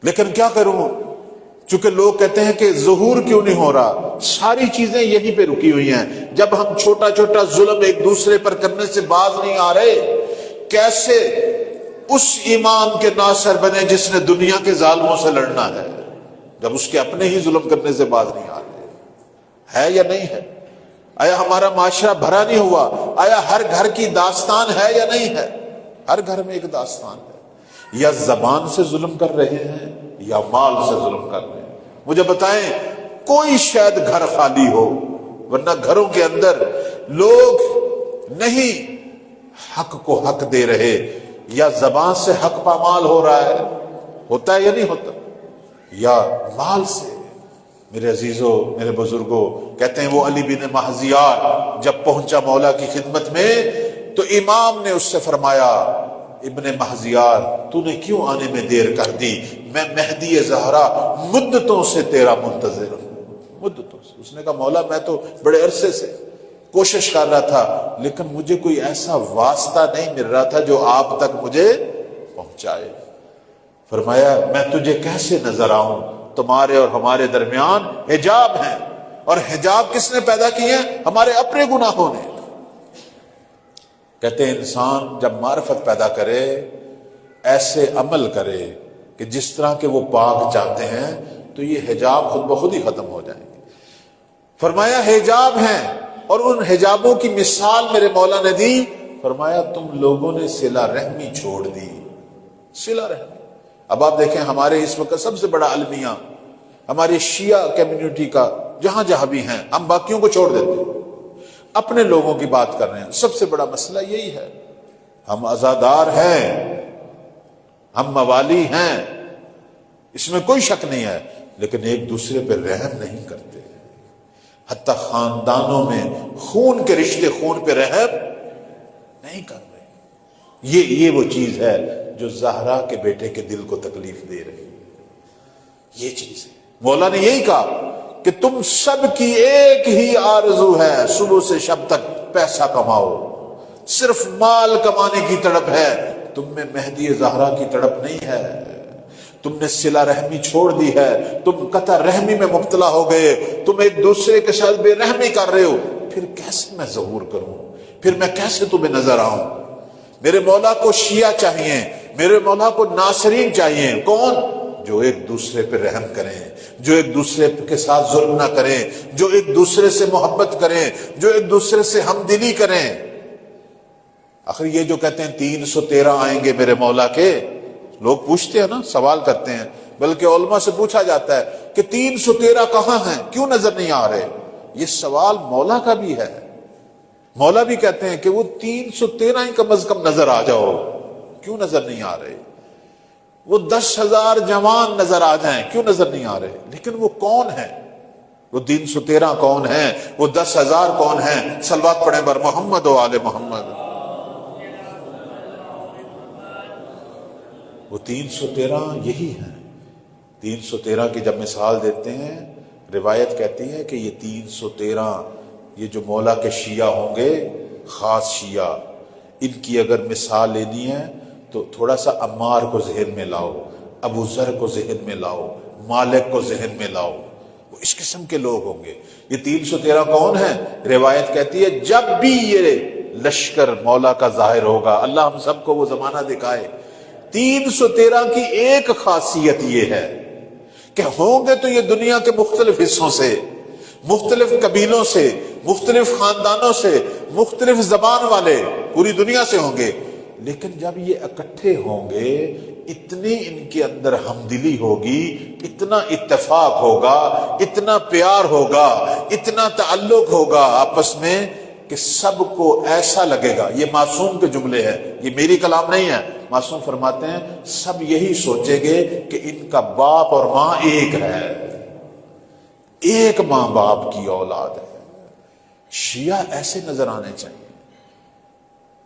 لیکن کیا کروں، چونکہ لوگ کہتے ہیں کہ ظہور کیوں نہیں ہو رہا. ساری چیزیں یہیں پہ رکی ہوئی ہیں. جب ہم چھوٹا چھوٹا ظلم ایک دوسرے پر کرنے سے باز نہیں آ رہے، کیسے اس امام کے ناصر بنے جس نے دنیا کے ظالموں سے لڑنا ہے، جب اس کے اپنے ہی ظلم کرنے سے باز نہیں آ رہے؟ ہے یا نہیں ہے؟ آیا ہمارا معاشرہ بھرا نہیں ہوا؟ آیا ہر گھر کی داستان ہے یا نہیں ہے؟ ہر گھر میں ایک داستان ہے. یا زبان سے ظلم کر رہے ہیں یا مال سے ظلم کر رہے ہیں. مجھے بتائیں کوئی شاید گھر خالی ہو، ورنہ گھروں کے اندر لوگ نہیں حق کو حق دے رہے، یا زبان سے حق پامال ہو رہا ہے، ہوتا ہے یا نہیں ہوتا، یا مال سے. میرے عزیزوں، میرے بزرگوں، کہتے ہیں وہ علی بن مہزیار جب پہنچا مولا کی خدمت میں تو امام نے اس سے فرمایا، ابن مہزیار تو نے کیوں آنے میں دیر کر دی؟ میں مہدی زہرا مدتوں سے تیرا منتظر ہوں، مدتوں سے. اس نے کہا مولا میں تو بڑے عرصے سے. کوشش کر رہا تھا، لیکن مجھے کوئی ایسا واسطہ نہیں مل رہا تھا جو آپ تک مجھے پہنچائے۔ فرمایا میں تجھے کیسے نظر آؤں، تمہارے اور ہمارے درمیان حجاب ہیں، اور حجاب کس نے پیدا کیے ہیں؟ ہمارے اپنے گناہوں نے۔ کہتے ہیں انسان جب معرفت پیدا کرے، ایسے عمل کرے کہ جس طرح کے وہ پاک چاہتے ہیں، تو یہ حجاب خود بخود ہی ختم ہو جائیں گے۔ فرمایا حجاب ہیں، اور ان حجابوں کی مثال میرے مولا نے دی، فرمایا تم لوگوں نے صلہ رحمی چھوڑ دی۔ صلہ رحمی، اب آپ دیکھیں ہمارے اس وقت سب سے بڑا المیہ ہماری شیعہ کمیونٹی کا جہاں جہاں بھی ہیں، ہم باقیوں کو چھوڑ دیتے ہیں، اپنے لوگوں کی بات کر رہے ہیں۔ سب سے بڑا مسئلہ یہی ہے، ہم عزادار ہیں، ہم موالی ہیں، اس میں کوئی شک نہیں ہے، لیکن ایک دوسرے پہ رحم نہیں کرتے، حتیٰ خاندانوں میں خون کے رشتے، خون پہ رحم نہیں کر رہے۔ یہ وہ چیز ہے جو زہرا کے بیٹے کے دل کو تکلیف دے رہی ہے، یہ چیز ہے۔ مولا نے یہی کہا کہ تم سب کی ایک ہی آرزو ہے، صبح سے شب تک پیسہ کماؤ، صرف مال کمانے کی تڑپ ہے، تم میں مہدی زہرا کی تڑپ نہیں ہے۔ تم نے صلہ رحمی چھوڑ دی ہے، تم قطع رحمی میں مبتلا ہو گئے، تم ایک دوسرے کے ساتھ بے رحمی کر رہے ہو۔ پھر کیسے میں ظہور کروں، پھر میں کیسے تمہیں نظر آؤں؟ میرے مولا کو شیعہ چاہیے، میرے مولا کو ناصرین چاہیے، کون؟ جو ایک دوسرے پہ رحم کریں، جو ایک دوسرے کے ساتھ ظلم نہ کریں، جو ایک دوسرے سے محبت کریں، جو ایک دوسرے سے ہمدلی کریں۔ آخر یہ جو کہتے ہیں 313 آئیں گے میرے مولا کے، لوگ پوچھتے ہیں نا، سوال کرتے ہیں، بلکہ علماء سے پوچھا جاتا ہے کہ 313 کہاں ہیں، کیوں نظر نہیں آ رہے؟ یہ سوال مولا کا بھی ہے، مولا بھی کہتے ہیں کہ وہ 313 ہی کم از کم نظر آ جاؤ، کیوں نظر نہیں آ رہے؟ وہ 10,000 جوان نظر آ جائیں، کیوں نظر نہیں آ رہے؟ لیکن وہ کون ہیں؟ وہ 313 کون ہیں؟ وہ 10,000 کون ہیں؟ صلوات پڑھیں بر محمد و آل محمد۔ وہ 313 یہی ہیں۔ 313 کی جب مثال دیتے ہیں، روایت کہتی ہے کہ یہ 313 یہ جو مولا کے شیعہ ہوں گے، خاص شیعہ، ان کی اگر مثال لینی ہے تو تھوڑا سا عمار کو ذہن میں لاؤ، ابو ذر کو ذہن میں لاؤ، مالک کو ذہن میں لاؤ، وہ اس قسم کے لوگ ہوں گے۔ یہ 313 کون ہیں؟ روایت کہتی ہے جب بھی یہ لشکر مولا کا ظاہر ہوگا، اللہ ہم سب کو وہ زمانہ دکھائے، 313 کی ایک خاصیت یہ ہے کہ ہوں گے تو یہ دنیا کے مختلف حصوں سے، مختلف قبیلوں سے، مختلف خاندانوں سے، مختلف زبان والے، پوری دنیا سے ہوں گے، لیکن جب یہ اکٹھے ہوں گے، اتنی ان کے اندر ہمدلی ہوگی، اتنا اتفاق ہوگا، اتنا پیار ہوگا، اتنا تعلق ہوگا آپس میں کہ سب کو ایسا لگے گا۔ یہ معصوم کے جملے ہیں، یہ میری کلام نہیں ہے، معصوم فرماتے ہیں سب یہی سوچیں گے کہ ان کا باپ اور ماں ایک ہے، ایک ماں باپ کی اولاد ہے۔ شیعہ ایسے نظر آنے چاہیے،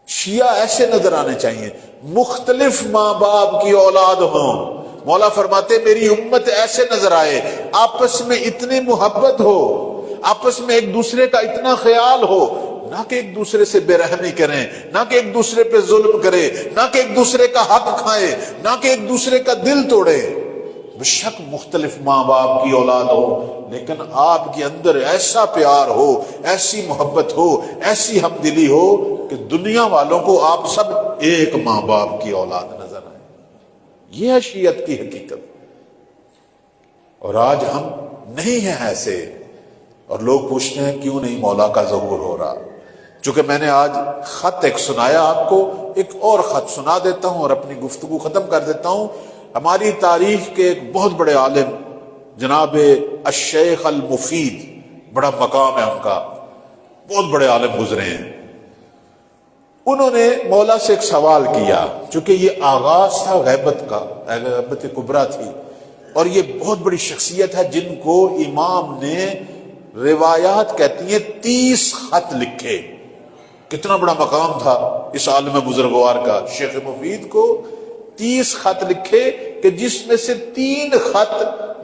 شیعہ ایسے نظر آنے چاہیے، مختلف ماں باپ کی اولاد ہوں۔ مولا فرماتے میری امت ایسے نظر آئے، آپس میں اتنی محبت ہو، آپس میں ایک دوسرے کا اتنا خیال ہو، نہ کہ ایک دوسرے سے بے رحمی کریں، نہ کہ ایک دوسرے پہ ظلم کرے، نہ کہ ایک دوسرے کا حق کھائے، نہ کہ ایک دوسرے کا دل توڑے۔ بے شک مختلف ماں باپ کی اولاد ہو، لیکن آپ کے اندر ایسا پیار ہو، ایسی محبت ہو، ایسی ہمدلی ہو کہ دنیا والوں کو آپ سب ایک ماں باپ کی اولاد نظر آئے۔ یہ ہے شیعت کی حقیقت، اور آج ہم نہیں ہیں ایسے، اور لوگ پوچھتے ہیں کیوں نہیں مولا کا ظہور ہو رہا۔ چونکہ میں نے آج خط ایک سنایا آپ کو، ایک اور خط سنا دیتا ہوں اور اپنی گفتگو ختم کر دیتا ہوں۔ ہماری تاریخ کے ایک بہت بڑے عالم جناب الشیخ المفید، بڑا مقام ہے ان کا، بہت بڑے عالم گزرے ہیں، انہوں نے مولا سے ایک سوال کیا، چونکہ یہ آغاز تھا غیبت کا، غیبت کبریٰ تھی، اور یہ بہت بڑی شخصیت ہے جن کو امام نے روایات کہتی ہیں 30 خط لکھے۔ کتنا بڑا مقام تھا اس عالم بزرگوار کا، شیخ مفید کو 30 خط لکھے کہ جس میں سے 3 خط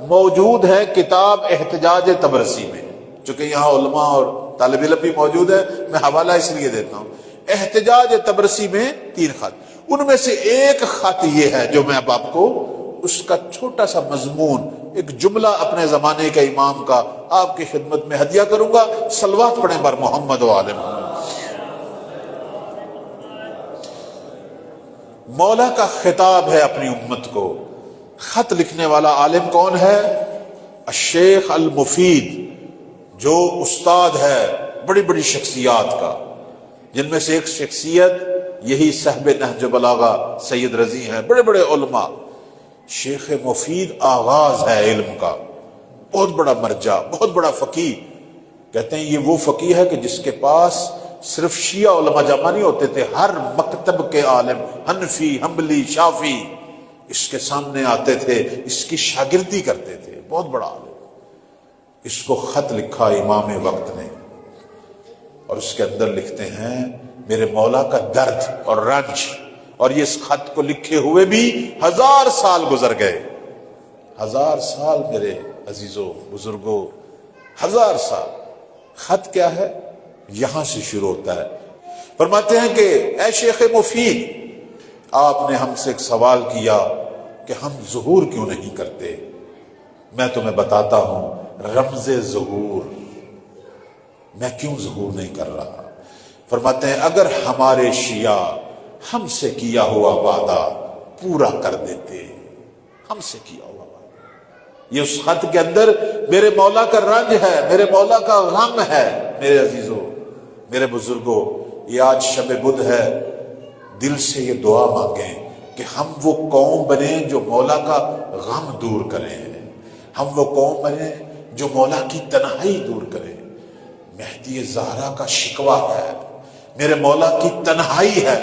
موجود ہیں کتاب احتجاج تبرسی میں، چونکہ یہاں علماء اور طالب علم بھی موجود ہے، میں حوالہ اس لیے دیتا ہوں۔ احتجاج تبرسی میں 3 خط، ان میں سے ایک خط یہ ہے جو میں اب آپ کو اس کا چھوٹا سا مضمون، ایک جملہ اپنے زمانے کا امام کا آپ کی خدمت میں ہدیہ کروں گا۔ صلوات پڑھیں بر محمد و آل محمد۔ مولا کا خطاب ہے اپنی امت کو۔ خط لکھنے والا عالم کون ہے؟ الشیخ المفید، جو استاد ہے بڑی بڑی شخصیات کا، جن میں سے ایک شخصیت یہی صاحب نہج بلاغہ سید رضی ہیں، بڑے بڑے علماء۔ شیخ مفید آغاز ہے علم کا، بہت بڑا مرجع، بہت بڑا فقیہ۔ کہتے ہیں یہ وہ فقیہ ہے کہ جس کے پاس صرف شیعہ علماء جمع نہیں ہوتے تھے، ہر مکتب کے عالم، حنفی، حنبلی، شافعی اس کے سامنے آتے تھے، اس کی شاگردی کرتے تھے، بہت بڑا عالم۔ اس کو خط لکھا امام وقت نے، اور اس کے اندر لکھتے ہیں میرے مولا کا درد اور رنج، اور یہ اس خط کو لکھے ہوئے بھی 1000 سال گزر گئے۔ 1000 سال میرے عزیزوں بزرگوں، 1000 سال۔ خط کیا ہے؟ یہاں سے شروع ہوتا ہے۔ فرماتے ہیں کہ اے شیخ مفید، آپ نے ہم سے ایک سوال کیا کہ ہم ظہور کیوں نہیں کرتے۔ میں تمہیں بتاتا ہوں رمز ظہور، میں کیوں ظہور نہیں کر رہا۔ فرماتے ہیں اگر ہمارے شیعہ ہم سے کیا ہوا وعدہ پورا کر دیتے، ہم سے کیا ہوا وعدہ۔ یہ اس خط کے اندر میرے مولا کا رنج ہے، میرے مولا کا غم ہے۔ میرے عزیزوں، میرے بزرگوں، یہ آج شب بدھ ہے، دل سے یہ دعا مانگیں کہ ہم وہ قوم بنیں جو مولا کا غم دور کریں، ہم وہ قوم بنیں جو مولا کی تنہائی دور کریں۔ مہدی زہرا کا شکوہ ہے، میرے مولا کی تنہائی ہے۔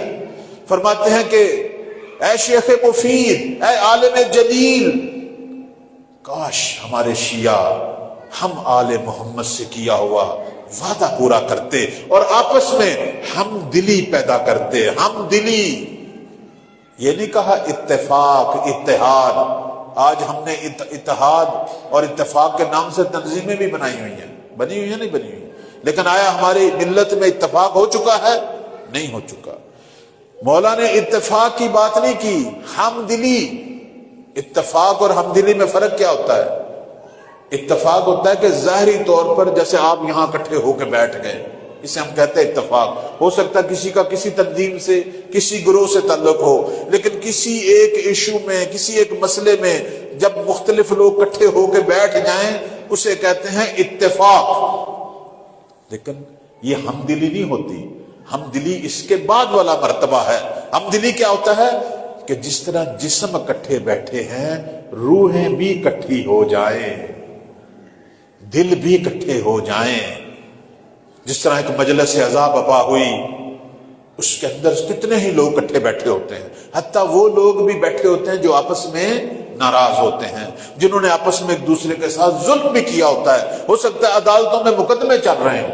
فرماتے ہیں کہ اے شیخ مفید، اے عالم جلیل، کاش ہمارے شیعہ ہم آل محمد سے کیا ہوا وعدہ پورا کرتے اور آپس میں ہم دلی پیدا کرتے۔ ہم دلی، یہ نہیں کہا اتفاق، اتحاد۔ آج ہم نے اتحاد اور اتفاق کے نام سے تنظیمیں بھی بنائی ہوئی ہیں، بنی ہوئی ہیں نہیں بنی ہوئی، لیکن آیا ہماری ملت میں اتفاق ہو چکا ہے؟ نہیں ہو چکا۔ مولا نے اتفاق کی بات نہیں کی، ہم دلی۔ اتفاق اور ہم دلی میں فرق کیا ہوتا ہے؟ اتفاق ہوتا ہے کہ ظاہری طور پر جیسے آپ یہاں اکٹھے ہو کے بیٹھ گئے، اسے ہم کہتے ہیں اتفاق۔ ہو سکتا ہے کسی کا کسی تنظیم سے، کسی گروہ سے تعلق ہو، لیکن کسی ایک ایشو میں، کسی ایک مسئلے میں جب مختلف لوگ اکٹھے ہو کے بیٹھ جائیں اسے کہتے ہیں اتفاق۔ لیکن یہ ہم دلی نہیں ہوتی، ہم دلی اس کے بعد والا مرتبہ ہے۔ ہم دلی کیا ہوتا ہے کہ جس طرح جسم اکٹھے بیٹھے ہیں، روحیں بھی اکٹھی ہو جائیں، دل بھی اکٹھے ہو جائیں۔ جس طرح ایک مجلس عزا بپا ہوئی، اس کے اندر کتنے ہی لوگ اکٹھے بیٹھے ہوتے ہیں، حتیٰ وہ لوگ بھی بیٹھے ہوتے ہیں جو آپس میں ناراض ہوتے ہیں، جنہوں نے آپس میں ایک دوسرے کے ساتھ ظلم بھی کیا ہوتا ہے، ہو سکتا ہے عدالتوں میں مقدمے چل رہے ہیں،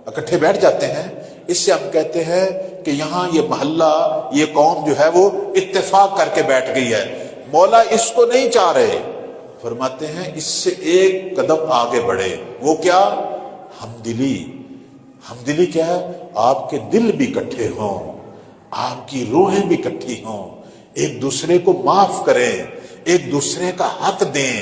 اکٹھے بیٹھ جاتے ہیں۔ اس سے ہم کہتے ہیں کہ یہاں یہ محلہ، یہ قوم جو ہے وہ اتفاق کر کے بیٹھ گئی ہے۔ مولا اس کو نہیں چاہ رہے، فرماتے ہیں اس سے ایک قدم آگے بڑھے۔ وہ کیا؟ ہمدلی۔ ہمدلی کیا ہے؟ آپ کے دل بھی اکٹھے ہوں، آپ کی روحیں بھی اکٹھی ہوں، ایک دوسرے کو معاف کریں، ایک دوسرے کا حق دیں،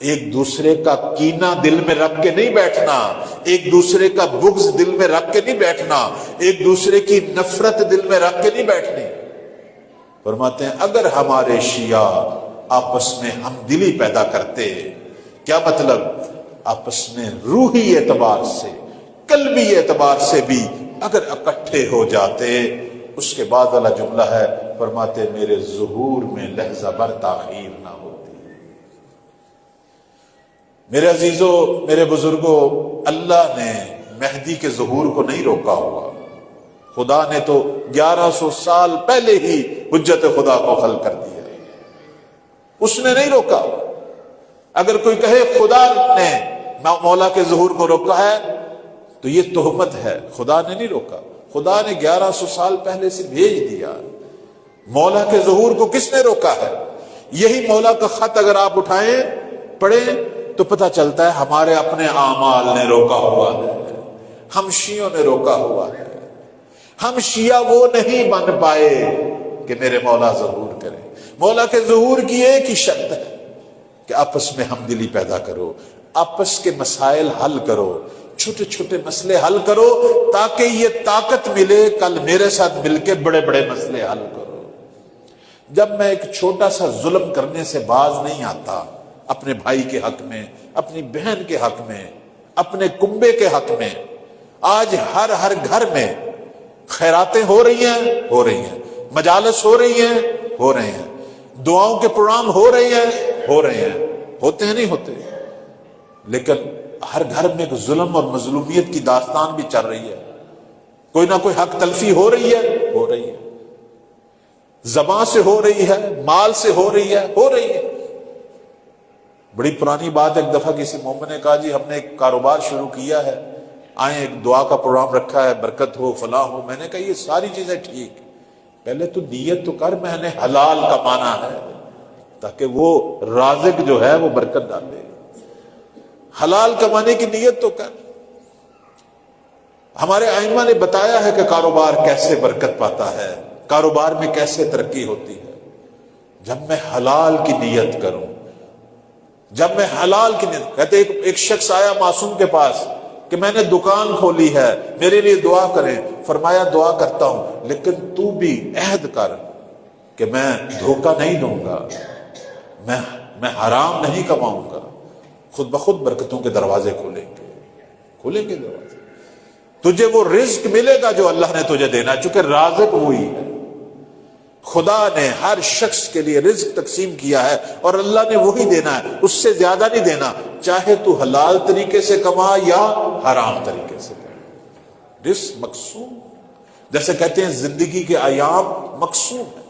ایک دوسرے کا کینہ دل میں رکھ کے نہیں بیٹھنا، ایک دوسرے کا بغض دل میں رکھ کے نہیں بیٹھنا، ایک دوسرے کی نفرت دل میں رکھ کے نہیں بیٹھنی۔ فرماتے ہیں اگر ہمارے شیعہ آپس میں ہم دلی پیدا کرتے، کیا مطلب؟ آپس میں روحی اعتبار سے، قلبی اعتبار سے بھی اگر اکٹھے ہو جاتے، اس کے بعد والا جملہ ہے، فرماتے میرے ظہور میں لحظہ بھر تاخیر نہ ہوتی۔ میرے عزیزوں، میرے بزرگوں، اللہ نے مہدی کے ظہور کو نہیں روکا ہوا۔ خدا نے تو 1100 سال پہلے ہی حجت خدا کو خل کر دیا، اس نے نہیں روکا۔ اگر کوئی کہے خدا نے مولا کے ظہور کو روکا ہے تو یہ تہمت ہے، خدا نے نہیں روکا۔ خدا نے 1100 سال پہلے سے بھیج دیا۔ مولا کے ظہور کو کس نے روکا ہے؟ یہی مولا کا خط اگر آپ اٹھائیں، پڑھیں تو پتہ چلتا ہے ہمارے اپنے اعمال نے روکا ہوا ہے۔ ہم شیعوں نے روکا ہوا ہے. ہم شیعہ وہ نہیں بن پائے کہ میرے مولا ظہور کرے. مولا کے ظہور کی ایک ہی شرط ہے کہ آپس میں ہمدلی پیدا کرو، آپس کے مسائل حل کرو، چھوٹے چھوٹے مسئلے حل کرو، تاکہ یہ طاقت ملے کل میرے ساتھ مل کے بڑے بڑے مسئلے حل کرو. جب میں ایک چھوٹا سا ظلم کرنے سے باز نہیں آتا، اپنے بھائی کے حق میں، اپنی بہن کے حق میں، اپنے کنبے کے حق میں، آج ہر گھر میں خیراتیں ہو رہی ہیں، مجالس ہو رہی ہیں، دعاؤں کے پروگرام ہو رہے ہیں، ہوتے ہیں نہیں ہوتے، لیکن ہر گھر میں ایک ظلم اور مظلومیت کی داستان بھی چل رہی ہے. کوئی نہ کوئی حق تلفی ہو رہی ہے، زبان سے ہو رہی ہے، مال سے ہو رہی ہے. بڑی پرانی بات، ایک دفعہ کسی مومن نے کہا جی ہم نے ایک کاروبار شروع کیا ہے، آئیں ایک دعا کا پروگرام رکھا ہے، برکت ہو فلاح ہو. میں نے کہا یہ ساری چیزیں ٹھیک، پہلے تو نیت تو کر، میں نے حلال کمانا ہے تاکہ وہ رازق جو ہے وہ برکت ڈالے. حلال کمانے کی نیت تو کر. ہمارے ائمہ نے بتایا ہے کہ کاروبار کیسے برکت پاتا ہے، کاروبار میں کیسے ترقی ہوتی ہے. جب میں حلال کی نیت کروں، کہتے ایک شخص آیا معصوم کے پاس کہ میں نے دکان کھولی ہے، میرے لیے دعا کریں. فرمایا دعا کرتا ہوں، لیکن تو بھی عہد کر کہ میں دھوکہ نہیں دوں گا، میں حرام نہیں کماؤں گا. خود بخود برکتوں کے دروازے کھولیں گے دروازے. تجھے وہ رزق ملے گا جو اللہ نے تجھے دینا، چونکہ رازق وہی ہے. خدا نے ہر شخص کے لیے رزق تقسیم کیا ہے اور اللہ نے وہی دینا ہے، اس سے زیادہ نہیں دینا، چاہے تو حلال طریقے سے کما یا حرام طریقے سے کما. رزق مقسوم، جیسے کہتے ہیں زندگی کے ایام مقسوم ہے.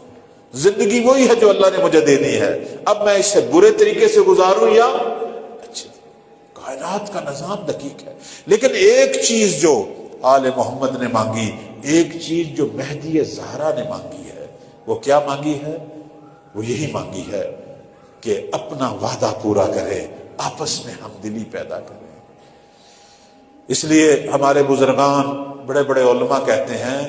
زندگی وہی ہے جو اللہ نے مجھے دینی ہے، اب میں اسے برے طریقے سے گزاروں یا اچھے. کائنات کا نظام دقیق ہے. لیکن ایک چیز جو آل محمد نے مانگی، ایک چیز جو مہدی زہرا نے مانگی ہے، وہ کیا مانگی ہے؟ وہ یہی مانگی ہے کہ اپنا وعدہ پورا کرے، آپس میں ہمدلی پیدا کرے. اس لیے ہمارے بزرگان بڑے بڑے علماء کہتے ہیں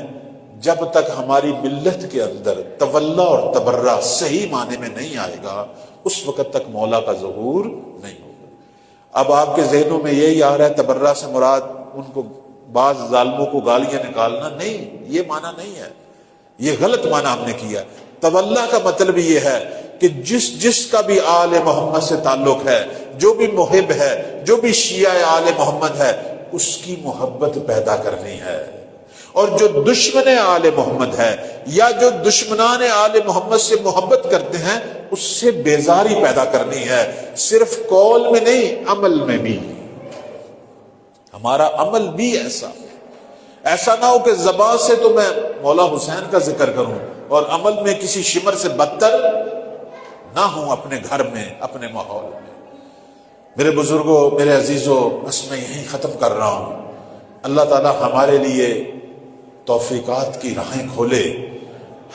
جب تک ہماری ملت کے اندر تولا اور تبرہ صحیح معنی میں نہیں آئے گا، اس وقت تک مولا کا ظہور نہیں ہوگا. اب آپ کے ذہنوں میں یہی آ رہا ہے تبرہ سے مراد ان کو بعض ظالموں کو گالیاں نکالنا، نہیں، یہ معنی نہیں ہے، یہ غلط معنی ہم نے کیا. تولا کا مطلب یہ ہے کہ جس کا بھی آل محمد سے تعلق ہے، جو بھی محب ہے، جو بھی شیعہ آل محمد ہے، اس کی محبت پیدا کرنی ہے. اور جو دشمن آل محمد ہے یا جو دشمنان آل محمد سے محبت کرتے ہیں، اس سے بیزاری پیدا کرنی ہے، صرف قول میں نہیں، عمل میں بھی. ہمارا عمل بھی ایسا نہ ہو کہ زبان سے تو میں مولا حسین کا ذکر کروں اور عمل میں کسی شمر سے بدتر نہ ہوں اپنے گھر میں، اپنے ماحول میں. میرے بزرگوں، میرے عزیزوں، بس میں یہیں ختم کر رہا ہوں. اللہ تعالی ہمارے لیے توفیقات کی راہیں کھولے،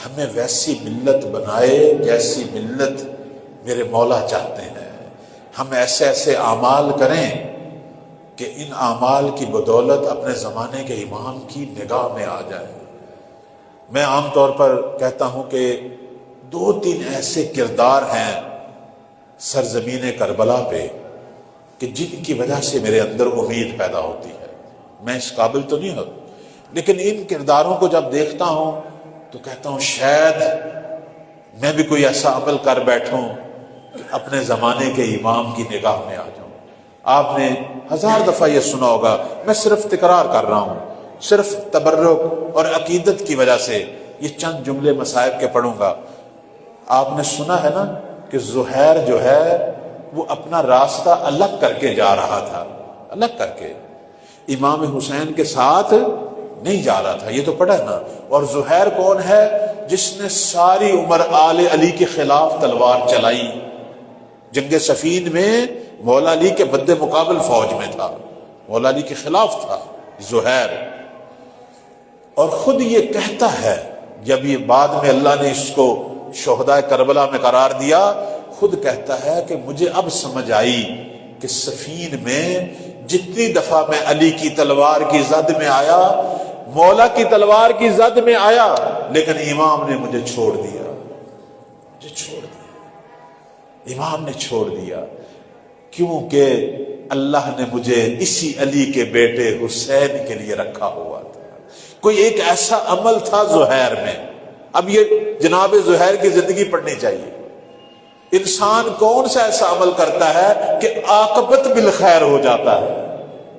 ہمیں ویسی ملت بنائے جیسی ملت میرے مولا چاہتے ہیں. ہم ایسے اعمال کریں کہ ان اعمال کی بدولت اپنے زمانے کے امام کی نگاہ میں آ جائے. میں عام طور پر کہتا ہوں کہ 2-3 ایسے کردار ہیں سرزمین کربلا پہ کہ جن کی وجہ سے میرے اندر امید پیدا ہوتی ہے. میں اس قابل تو نہیں ہوں، لیکن ان کرداروں کو جب دیکھتا ہوں تو کہتا ہوں شاید میں بھی کوئی ایسا عمل کر بیٹھوں کہ اپنے زمانے کے امام کی نگاہ میں آ جاؤں. آپ نے 1000 دفعہ یہ سنا ہوگا، میں صرف تکرار کر رہا ہوں، صرف تبرک اور عقیدت کی وجہ سے یہ چند جملے مصائب کے پڑھوں گا. آپ نے سنا ہے نا کہ زہیر جو ہے وہ اپنا راستہ الگ کر کے جا رہا تھا، الگ کر کے، امام حسین کے ساتھ نہیں جا رہا تھا. یہ تو پڑھا ہے نا. اور زہیر کون ہے؟ جس نے ساری عمر آل علی کے خلاف تلوار چلائی. جنگ صفین میں مولا علی کے مد مقابل فوج میں تھا، مولا علی کے خلاف تھا زہیر. اور خود یہ کہتا ہے، جب یہ بعد میں اللہ نے اس کو شہداء کربلا میں قرار دیا، خود کہتا ہے کہ مجھے اب سمجھ آئی کہ صفین میں جتنی دفعہ میں علی کی تلوار کی زد میں آیا، مولا کی تلوار کی زد میں آیا، لیکن امام نے مجھے چھوڑ دیا، امام نے چھوڑ دیا، کیونکہ اللہ نے مجھے اسی علی کے بیٹے حسین کے لیے رکھا ہوا تھا۔ کوئی ایک ایسا عمل تھا زہیر میں۔ اب یہ جناب زہیر کی زندگی پڑھنی چاہیے۔ انسان کون سا ایسا عمل کرتا ہے کہ عاقبت بالخیر ہو جاتا ہے؟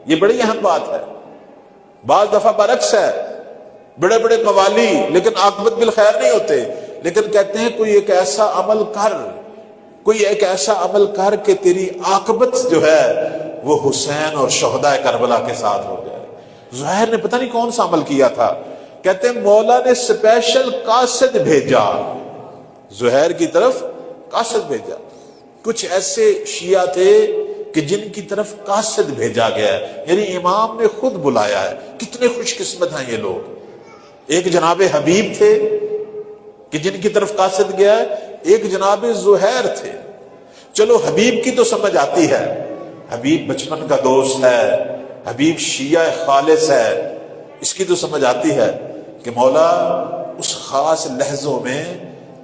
یہ بڑی اہم بات ہے۔ بعض دفعہ برعکس ہے، بڑے بڑے موالی لیکن عاقبت بالخیر نہیں ہوتے، لیکن کہتے ہیں کوئی ایک ایسا عمل کر، کوئی ایک ایسا عمل کر کہ تیری عاقبت جو ہے وہ حسین اور شہداء کربلا کے ساتھ ہو جائے۔ زہیر نے پتہ نہیں کون سا عمل کیا تھا، کہتے ہیں مولا نے اسپیشل قاصد بھیجا، زہیر کی طرف قاصد بھیجا۔ کچھ ایسے شیعہ تھے کہ جن کی طرف قاصد بھیجا گیا ہے، یعنی امام نے خود بلایا ہے۔ کتنے خوش قسمت ہیں یہ لوگ۔ ایک جناب حبیب تھے کہ جن کی طرف قاصد گیا ہے، ایک جناب زہیر تھے۔ چلو حبیب کی تو سمجھ آتی ہے، حبیب بچپن کا دوست ہے، حبیب شیعہ خالص ہے، اس کی تو سمجھ آتی ہے کہ مولا اس خاص لحظوں میں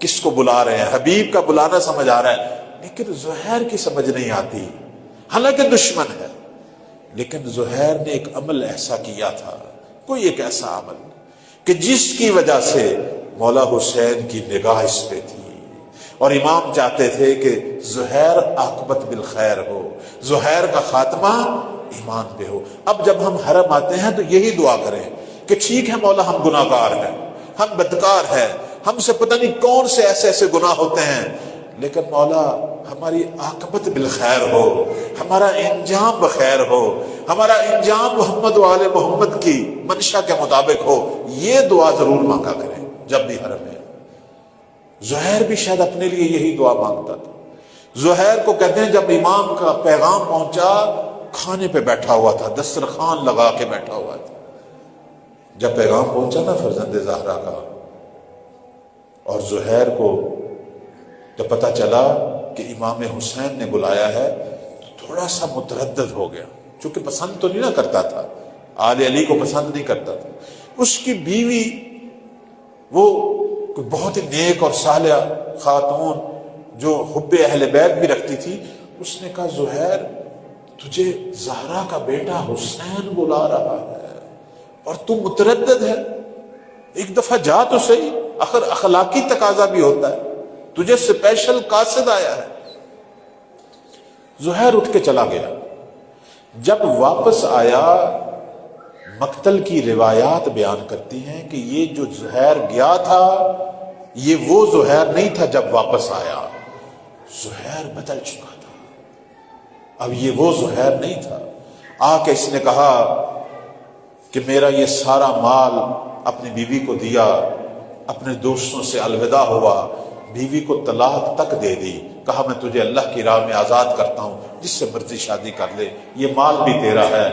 کس کو بلا رہے ہیں۔ حبیب کا بلانا سمجھ آ رہا ہے، لیکن زہیر کی سمجھ نہیں آتی، حالانکہ دشمن ہے۔ لیکن زہیر نے ایک عمل ایسا کیا تھا، کوئی ایک ایسا عمل کہ جس کی وجہ سے مولا حسین کی نگاہ اس پہ تھی، اور امام چاہتے تھے کہ زہیر عاقبت بالخیر ہو، زہیر کا خاتمہ ایمان پہ ہو۔ اب جب ہم حرم آتے ہیں تو یہی دعا کریں کہ ٹھیک ہے مولا ہم گناہ گار ہیں، ہم بدکار ہیں، ہم سے پتہ نہیں کون سے ایسے ایسے گناہ ہوتے ہیں، لیکن مولا ہماری عاقبت بالخیر ہو، ہمارا انجام بخیر ہو، ہمارا انجام محمد و آل محمد کی منشا کے مطابق ہو۔ یہ دعا ضرور مانگا کریں جب بھی حرم ہے۔ زہیر بھی شاید اپنے لیے یہی دعا مانگتا تھا۔ زہیر کو کہتے ہیں جب امام کا پیغام پہنچا، کھانے پہ بیٹھا ہوا تھا، دسترخوان لگا کے بیٹھا ہوا تھا۔ جب پیغام پہنچا نا فرزند زہرا کا، اور زہیر کو تو پتہ چلا کہ امام حسین نے بلایا ہے، تو تھوڑا سا متردد ہو گیا، چونکہ پسند تو نہیں نہ کرتا تھا، آل علی کو پسند نہیں کرتا تھا۔ اس کی بیوی وہ بہت ہی نیک اور صالحہ خاتون جو حب اہل بیت بھی رکھتی تھی، اس نے کہا زہیر تجھے زہرا کا بیٹا حسین بلا رہا ہے اور تو متردد ہے، ایک دفعہ جا تو صحیح، آخر اخلاقی تقاضا بھی ہوتا ہے، تجھے اسپیشل قاصد آیا ہے۔ زہیر اٹھ کے چلا گیا۔ جب واپس آیا، مقتل کی روایات بیان کرتی ہیں کہ یہ جو زہیر گیا تھا یہ وہ زہیر نہیں تھا جب واپس آیا، زہیر بدل چکا تھا، اب یہ وہ زہیر نہیں تھا۔ آ کے اس نے کہا کہ میرا یہ سارا مال اپنی بیوی کو دیا، اپنے دوستوں سے الوداع ہوا، بیوی کو طلاق تک دے دی، کہا میں تجھے اللہ کی راہ میں آزاد کرتا ہوں، جس سے مرضی شادی کر لے، یہ مال بھی تیرا ہے۔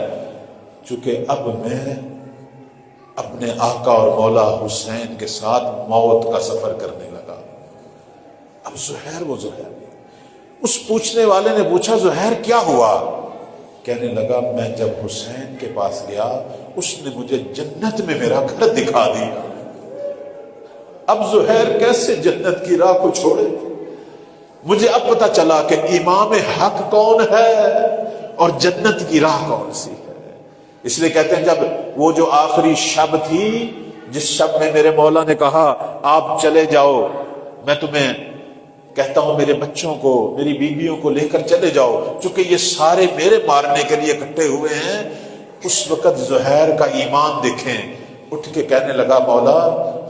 چونکہ اب میں اپنے آقا اور مولا حسین کے ساتھ موت کا سفر کرنے لگا۔ اب زہیر وہ زہیر، اس پوچھنے والے نے پوچھا زہیر کیا ہوا؟ کہنے لگا میں جب حسین کے پاس گیا اس نے مجھے جنت میں میرا گھر دکھا دیا۔ اب زہیر کیسے جنت کی راہ کو چھوڑے؟ مجھے اب پتا چلا کہ امام حق کون ہے اور جنت کی راہ کون سی ہے۔ اس لیے کہتے ہیں جب وہ جو آخری شب تھی، جس شب میں میرے مولا نے کہا آپ چلے جاؤ، میں تمہیں کہتا ہوں میرے بچوں کو، میری بیویوں کو لے کر چلے جاؤ، چونکہ یہ سارے میرے مارنے کے لیے اکٹھے ہوئے ہیں، اس وقت زہیر کا ایمان دیکھیں، اٹھ کے کہنے لگا مولا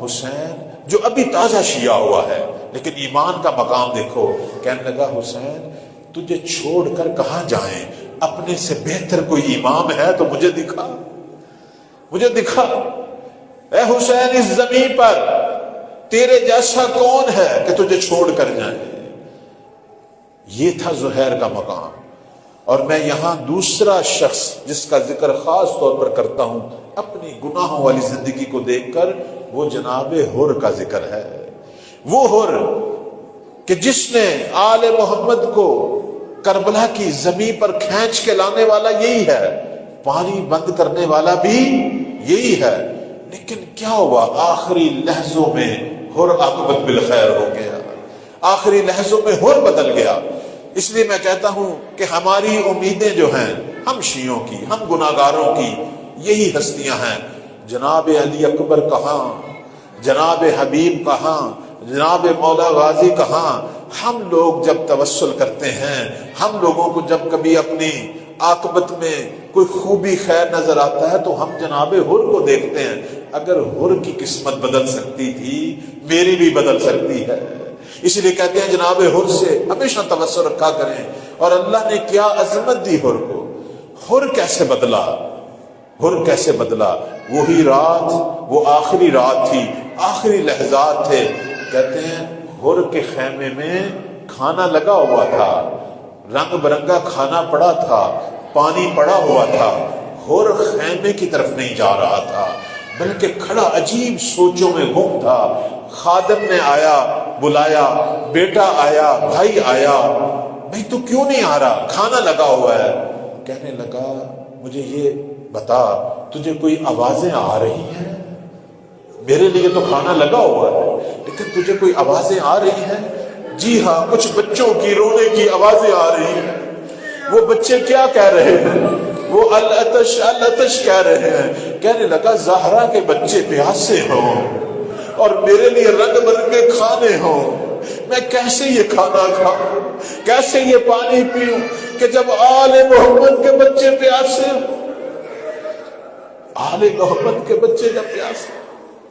حسین، جو ابھی تازہ شیعہ ہوا ہے لیکن ایمان کا مقام دیکھو، کہنے لگا حسین تجھے چھوڑ کر کہاں جائیں، اپنے سے بہتر کوئی امام ہے تو مجھے دکھا، مجھے دکھا، اے حسین اس زمین پر تیرے جیسا کون ہے کہ تجھے چھوڑ کر جائیں۔ یہ تھا زہیر کا مقام۔ اور میں یہاں دوسرا شخص جس کا ذکر خاص طور پر کرتا ہوں اپنی گناہوں والی زندگی کو دیکھ کر، وہ جناب حر کا ذکر ہے۔ وہ حر کہ جس نے آل محمد کو کربلا کی زمین پر کھینچ کے لانے والا یہی ہے، پانی بند کرنے والا بھی یہی ہے، لیکن کیا ہوا؟ آخری لحظوں میں ہر عاقبت بالخیر ہو گیا، آخری لحظوں میں ہر بدل گیا۔ اس لیے میں کہتا ہوں کہ ہماری امیدیں جو ہیں ہم شیعوں کی، ہم گناہگاروں کی، یہی ہستیاں ہیں۔ جناب علی اکبر کہاں، جناب حبیب کہاں، جناب مولا غازی کہاں؟ ہم لوگ جب توسل کرتے ہیں، ہم لوگوں کو جب کبھی اپنی عاقبت میں کوئی خوبی خیر نظر آتا ہے تو ہم جناب حر کو دیکھتے ہیں۔ اگر حر کی قسمت بدل سکتی تھی، میری بھی بدل سکتی ہے۔ اس لیے کہتے ہیں جناب حر سے ہمیشہ توسل رکھا کریں۔ اور اللہ نے کیا عظمت دی حر کو، حر کیسے بدلا، حر کیسے بدلا؟ وہی رات، وہ آخری رات تھی، آخری لحظات تھے۔ کہتے ہیں حر کے خیمے میں کھانا لگا ہوا تھا، رنگ برنگا کھانا پڑا تھا، پانی پڑا ہوا تھا۔ حر خیمے کی طرف نہیں جا رہا تھا، بلکہ کھڑا عجیب سوچوں میں گم تھا۔ خادم نے آیا، بلایا، بیٹا آیا، بھائی آیا، بھائی تو کیوں نہیں آ رہا؟ کھانا لگا ہوا ہے۔ کہنے لگا مجھے یہ بتا، تجھے کوئی آوازیں آ رہی ہیں؟ میرے لیے تو کھانا لگا ہوا ہے، لیکن تجھے کوئی آوازیں آ رہی ہیں؟ جی ہاں، کچھ بچوں کی رونے کی آوازیں آ رہی ہیں۔ وہ بچے کیا کہہ رہے ہیں؟ وہ العطش العطش کہہ رہے ہیں۔ کہنے لگا زہرا کے بچے پیاسے ہوں اور میرے لیے رنگ برنگے کھانے ہوں، میں کیسے یہ کھانا کھاؤں، کیسے یہ پانی پیوں کہ جب آل محمد کے بچے پیاسے ہوں، آل محمد کے بچے جب پیاسے۔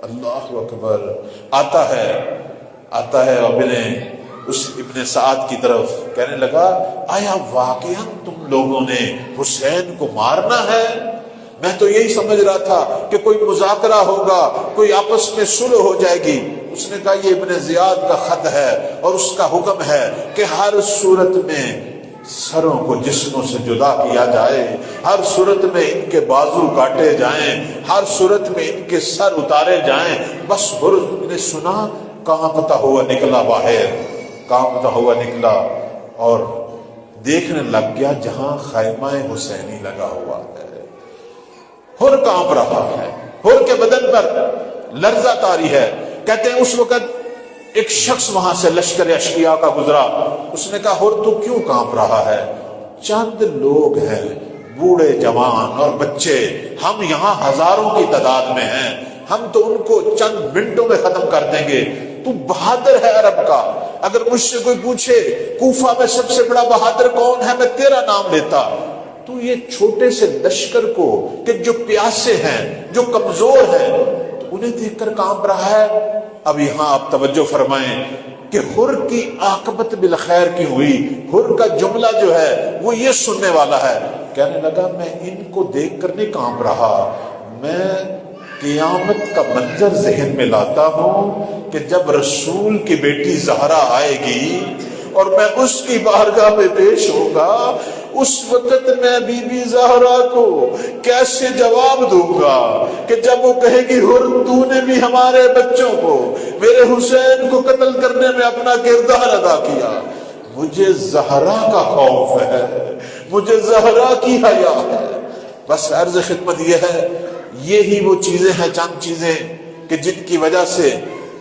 اللہ اکبر۔ آتا ہے ابن سعد کی طرف، کہنے لگا آیا واقعا تم لوگوں نے حسین کو مارنا ہے؟ میں تو یہی سمجھ رہا تھا کہ کوئی مذاکرہ ہوگا، کوئی آپس میں صلح ہو جائے گی۔ اس نے کہا یہ ابن زیاد کا خط ہے اور اس کا حکم ہے کہ ہر صورت میں سروں کو جسموں سے جدا کیا جائے، ہر صورت میں ان کے بازو کاٹے جائیں، ہر صورت میں ان کے سر اتارے جائیں۔ بس حر نے سنا، کانپتا ہوا نکلا باہر، کانپتا ہوا نکلا اور دیکھنے لگ گیا جہاں خیمہ حسینی لگا ہوا ہے۔ حر کانپ رہا ہے، حر کے بدن پر لرزہ طاری ہے۔ کہتے ہیں اس وقت ایک شخص وہاں سے لشکر اشقیاء کا گزرا۔ اس نے کہا حر تو کیوں کانپ رہا ہے؟ چند لوگ ہیں، بوڑھے جوان اور بچے، ہم یہاں ہزاروں کی تعداد میں ہیں، ہم تو ان کو چند منٹوں میں ختم کر دیں گے۔ تو بہادر ہے عرب کا، اگر مجھ سے کوئی پوچھے کوفہ میں سب سے بڑا بہادر کون ہے، میں تیرا نام لیتا۔ تو یہ چھوٹے سے لشکر کو کہ جو پیاسے ہیں، جو کمزور ہیں، تو انہیں دیکھ کر کانپ رہا ہے۔ اب یہاں آپ توجہ فرمائیں کہ حر کی عاقبت بالخیر کی ہوئی۔ حر کا جملہ جو ہے وہ یہ سننے والا ہے۔ کہنے لگا میں ان کو دیکھ کر نہیں کانپ رہا، میں قیامت کا منظر ذہن میں لاتا ہوں کہ جب رسول کی بیٹی زہرا آئے گی اور میں اس کی بارگاہ میں پیش ہوگا، اس وقت میں بی بی زہرا کو کیسے جواب دوں گا کہ جب وہ کہے گی حر تو نے بھی ہمارے بچوں کو، میرے حسین کو قتل کرنے میں اپنا کردار ادا کیا۔ مجھے زہرا کا خوف ہے، مجھے زہرا کی حیا ہے۔ بس عرض خدمت یہ ہے، یہی وہ چیزیں ہیں، چند چیزیں کہ جن کی وجہ سے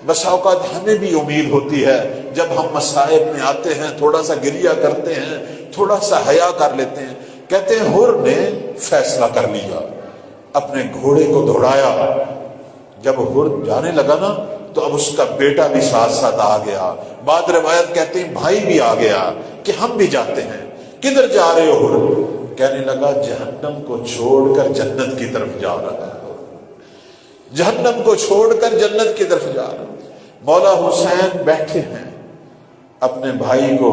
بس اوقات ہمیں بھی امید ہوتی ہے، جب ہم مصائب میں آتے ہیں تھوڑا سا گریہ کرتے ہیں، تھوڑا سا حیا کر لیتے ہیں۔ کہتے ہیں حر نے فیصلہ کر لیا، اپنے گھوڑے کو دوڑایا۔ جب حر جانے لگا نا تو اب اس کا بیٹا بھی ساتھ ساتھ آ گیا، بعد روایت کہتے ہیں بھائی بھی آ گیا کہ ہم بھی جاتے ہیں۔ کدھر جا رہے ہو حر؟ کہنے لگا جہنم کو چھوڑ کر جنت کی طرف جا رہا ہے، جہنم کو چھوڑ کر جنت کی طرف جا رہا ہے۔ مولا حسین بیٹھے ہیں، اپنے بھائی کو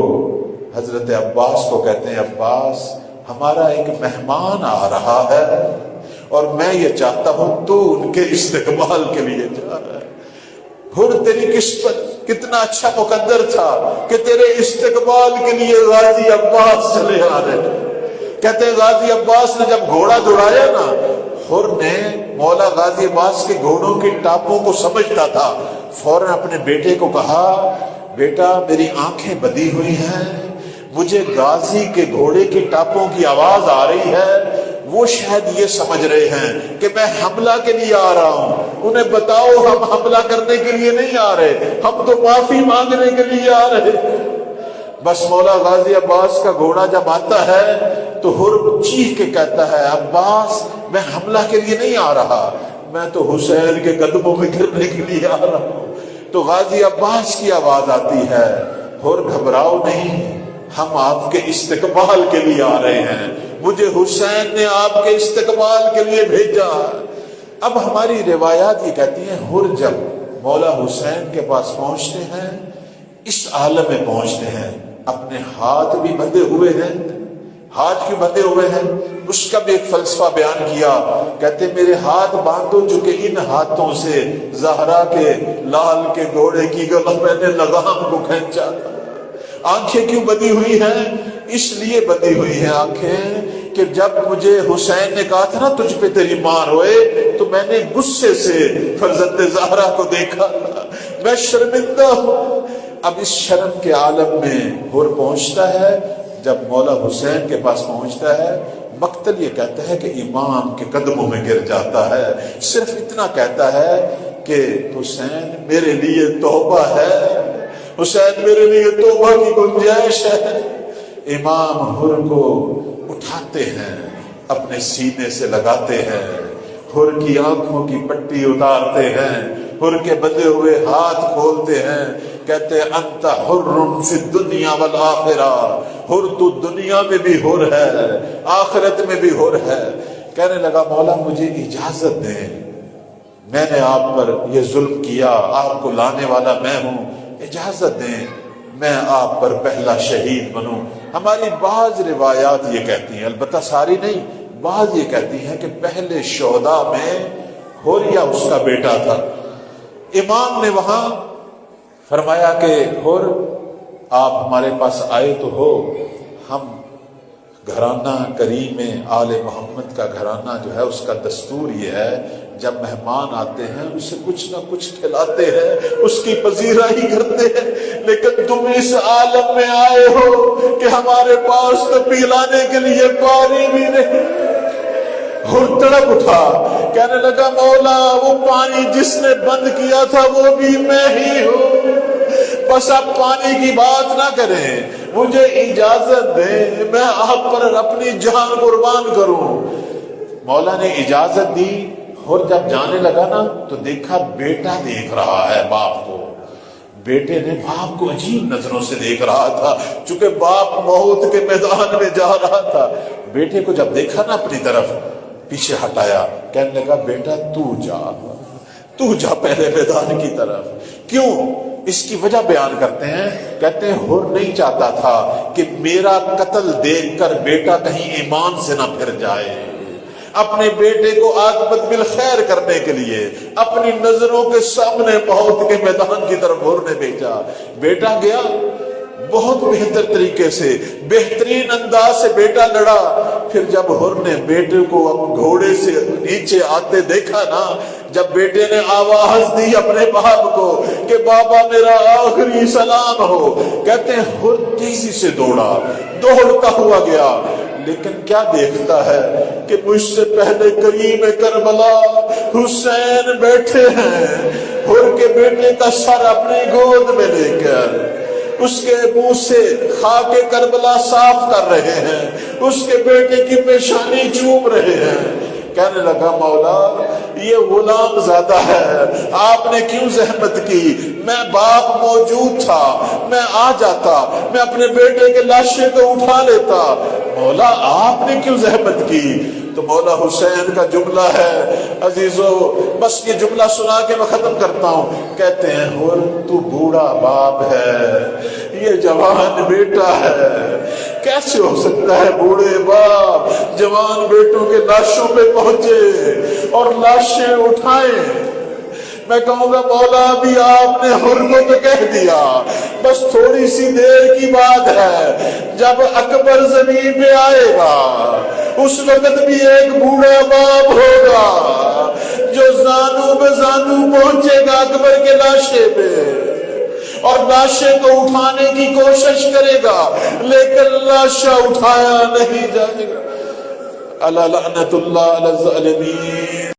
حضرت عباس کو کہتے ہیں عباس ہمارا ایک مہمان آ رہا ہے اور میں یہ چاہتا ہوں تو ان کے استقبال کے لیے جا رہا ہے۔ حر تیری قسمت کتنا اچھا مقدر تھا کہ تیرے استقبال کے لیے غازی عباس چلے آ رہے ہیں۔ کہتے ہیں غازی عباس نے جب گھوڑا دوڑایا نا، حر نے مولا غازی عباس کے گھوڑوں کی ٹاپوں کو سمجھتا تھا، فوراً اپنے بیٹے کو کہا بیٹا میری آنکھیں بدی ہوئی ہیں، مجھے غازی کے گھوڑے کی ٹاپوں کی آواز آ رہی ہے، وہ شاید یہ سمجھ رہے ہیں کہ میں حملہ کے لیے آ رہا ہوں۔ انہیں بتاؤ ہم حملہ کرنے کے لیے نہیں آ رہے، ہم تو معافی مانگنے کے لیے آ رہے۔ بس مولا غازی عباس کا گھوڑا جب آتا ہے تو حر چیخ کے کہتا ہے، عباس میں حملہ کے لیے نہیں آ رہا، میں تو حسین کے قدموں میں گرنے کے لیے آ رہا ہوں۔ تو غازی عباس کی آواز آتی ہے، حر گھبراؤ نہیں، ہم آپ کے استقبال کے لیے آ رہے ہیں، مجھے حسین نے آپ کے استقبال کے لیے بھیجا۔ اب ہماری روایات یہ کہتی ہیں حر جب مولا حسین کے پاس پہنچتے ہیں، اس عالم میں پہنچتے ہیں، اپنے ہاتھ بھی بندھے ہوئے ہیں۔ ہاتھ کیوں بندھے ہوئے ہیں؟ اس کا بھی ایک فلسفہ بیان کیا، کہتے میرے ہاتھ باندھو چکے ان ہاتھوں سے زہرا کے لال کے گھوڑے کی گلا میں نے لگام کو کھینچا تھا۔ آنکھیں کیوں بندھی ہوئی ہیں؟ اس لیے بندھی ہوئی ہیں آنکھیں کہ جب مجھے حسین نے کہا تھا نا تجھ پہ تیری مار ہوئے، تو میں نے غصے سے فرزند زہرا کو دیکھا تھا، میں شرمندہ ہوں۔ اب اس شرم کے عالم میں حر پہنچتا ہے، جب مولا حسین کے پاس پہنچتا ہے، مقتل یہ کہتا ہے کہ امام کے قدموں میں گر جاتا ہے، صرف اتنا کہتا ہے کہ حسین میرے لیے توبہ ہے، حسین میرے لیے توبہ کی گنجائش ہے۔ امام حر کو اٹھاتے ہیں، اپنے سینے سے لگاتے ہیں، حر کی آنکھوں کی پٹی اتارتے ہیں، حر کے بندھے ہوئے ہاتھ کھولتے ہیں، کہتے انت حر فی الدنیا والآخرہ، حر تو دنیا میں بھی حر ہے، آخرت میں بھی حر ہے۔ کہنے لگا مولا مجھے اجازت دیں، میں نے آپ پر یہ ظلم کیا، آپ کو لانے والا میں ہوں، اجازت دیں میں آپ پر پہلا شہید بنوں۔ ہماری بعض روایات یہ کہتی ہیں، البتہ ساری نہیں، بعض یہ کہتی ہیں کہ پہلے شہداء میں حر اس کا بیٹا تھا۔ امام نے وہاں فرمایا کہ حر آپ ہمارے پاس آئے تو ہو، ہم گھرانہ کریم آل محمد کا گھرانہ جو ہے اس کا دستور یہ ہے جب مہمان آتے ہیں اسے کچھ نہ کچھ کھلاتے ہیں، اس کی پذیرائی کرتے ہیں، لیکن تم اس عالم میں آئے ہو کہ ہمارے پاس تو پلانے کے لیے پانی بھی نہیں۔ حر تڑپ اٹھا، کہنے لگا مولا وہ پانی جس نے بند کیا تھا وہ بھی میں ہی ہوں، بس آپ پانی کی بات نہ کریں، مجھے اجازت دیں میں آپ پر اپنی جان قربان کروں۔ مولا نے اجازت دی۔ حر جب جانے لگا نا تو دیکھا بیٹا دیکھ رہا ہے باپ کو، بیٹے نے باپ کو عجیب نظروں سے دیکھ رہا تھا، چونکہ باپ موت کے میدان میں جا رہا تھا۔ بیٹے کو جب دیکھا نا اپنی طرف، پیچھے ہٹایا، کہنے لگا بیٹا تو جا پہلے میدان کی طرف۔ کیوں؟ اس کی وجہ بیان کرتے ہیں، کہتے ہیں حر نہیں چاہتا تھا کہ میرا قتل دیکھ کر بیٹا کہیں ایمان سے نہ پھر جائے، اپنے بیٹے کو عاقبت بالخیر کرنے کے لیے اپنی نظروں کے سامنے موت کے میدان کی طرف حر نے بھیجا۔ بیٹا گیا، بہت بہتر طریقے سے بہترین انداز سے بیٹا لڑا۔ پھر جب حر نے بیٹے کو گھوڑے سے نیچے آتے دیکھا نا، جب بیٹے نے آواز دی اپنے باپ کو کہ بابا میرا آخری سلام ہو، کہتے ہیں حر تیزی سے دوڑتا ہوا گیا، لیکن کیا دیکھتا ہے کہ مجھ سے پہلے کریم کربلا حسین بیٹھے ہیں، حر کے بیٹے کا سر اپنی گود میں لے کر اس کے منہ سے خاک کربلا صاف کر رہے ہیں، اس کے بیٹے کی پیشانی چوم رہے ہیں۔ کہنے لگا مولا یہ غلام زیادہ ہے، آپ نے کیوں زحمت کی؟ میں باپ موجود تھا، میں آ جاتا، میں اپنے بیٹے کے لاشے کو اٹھا لیتا، مولا آپ نے کیوں زحمت کی؟ تو مولا حسین کا جملہ ہے عزیزو، بس یہ جملہ سنا کے میں ختم کرتا ہوں۔ کہتے ہیں حر تو بوڑھا باپ ہے، یہ جوان بیٹا ہے، کیسے ہو سکتا ہے بوڑھے باپ جوان بیٹوں کے لاشوں پہ پہنچے اور لاشیں اٹھائیں؟ میں کہوں گا مولا ابھی آپ نے حر کو تو کہہ دیا، بس تھوڑی سی دیر کی بات ہے، جب اکبر زمین پہ آئے گا اس وقت بھی ایک بوڑھا باپ ہوگا جو زانو بے زانو پہنچے گا اکبر کے لاشے پہ، اور لاشے کو اٹھانے کی کوشش کرے گا لیکن لاشا اٹھایا نہیں جائے گا۔ الا لعنت اللہ علی الظالمین۔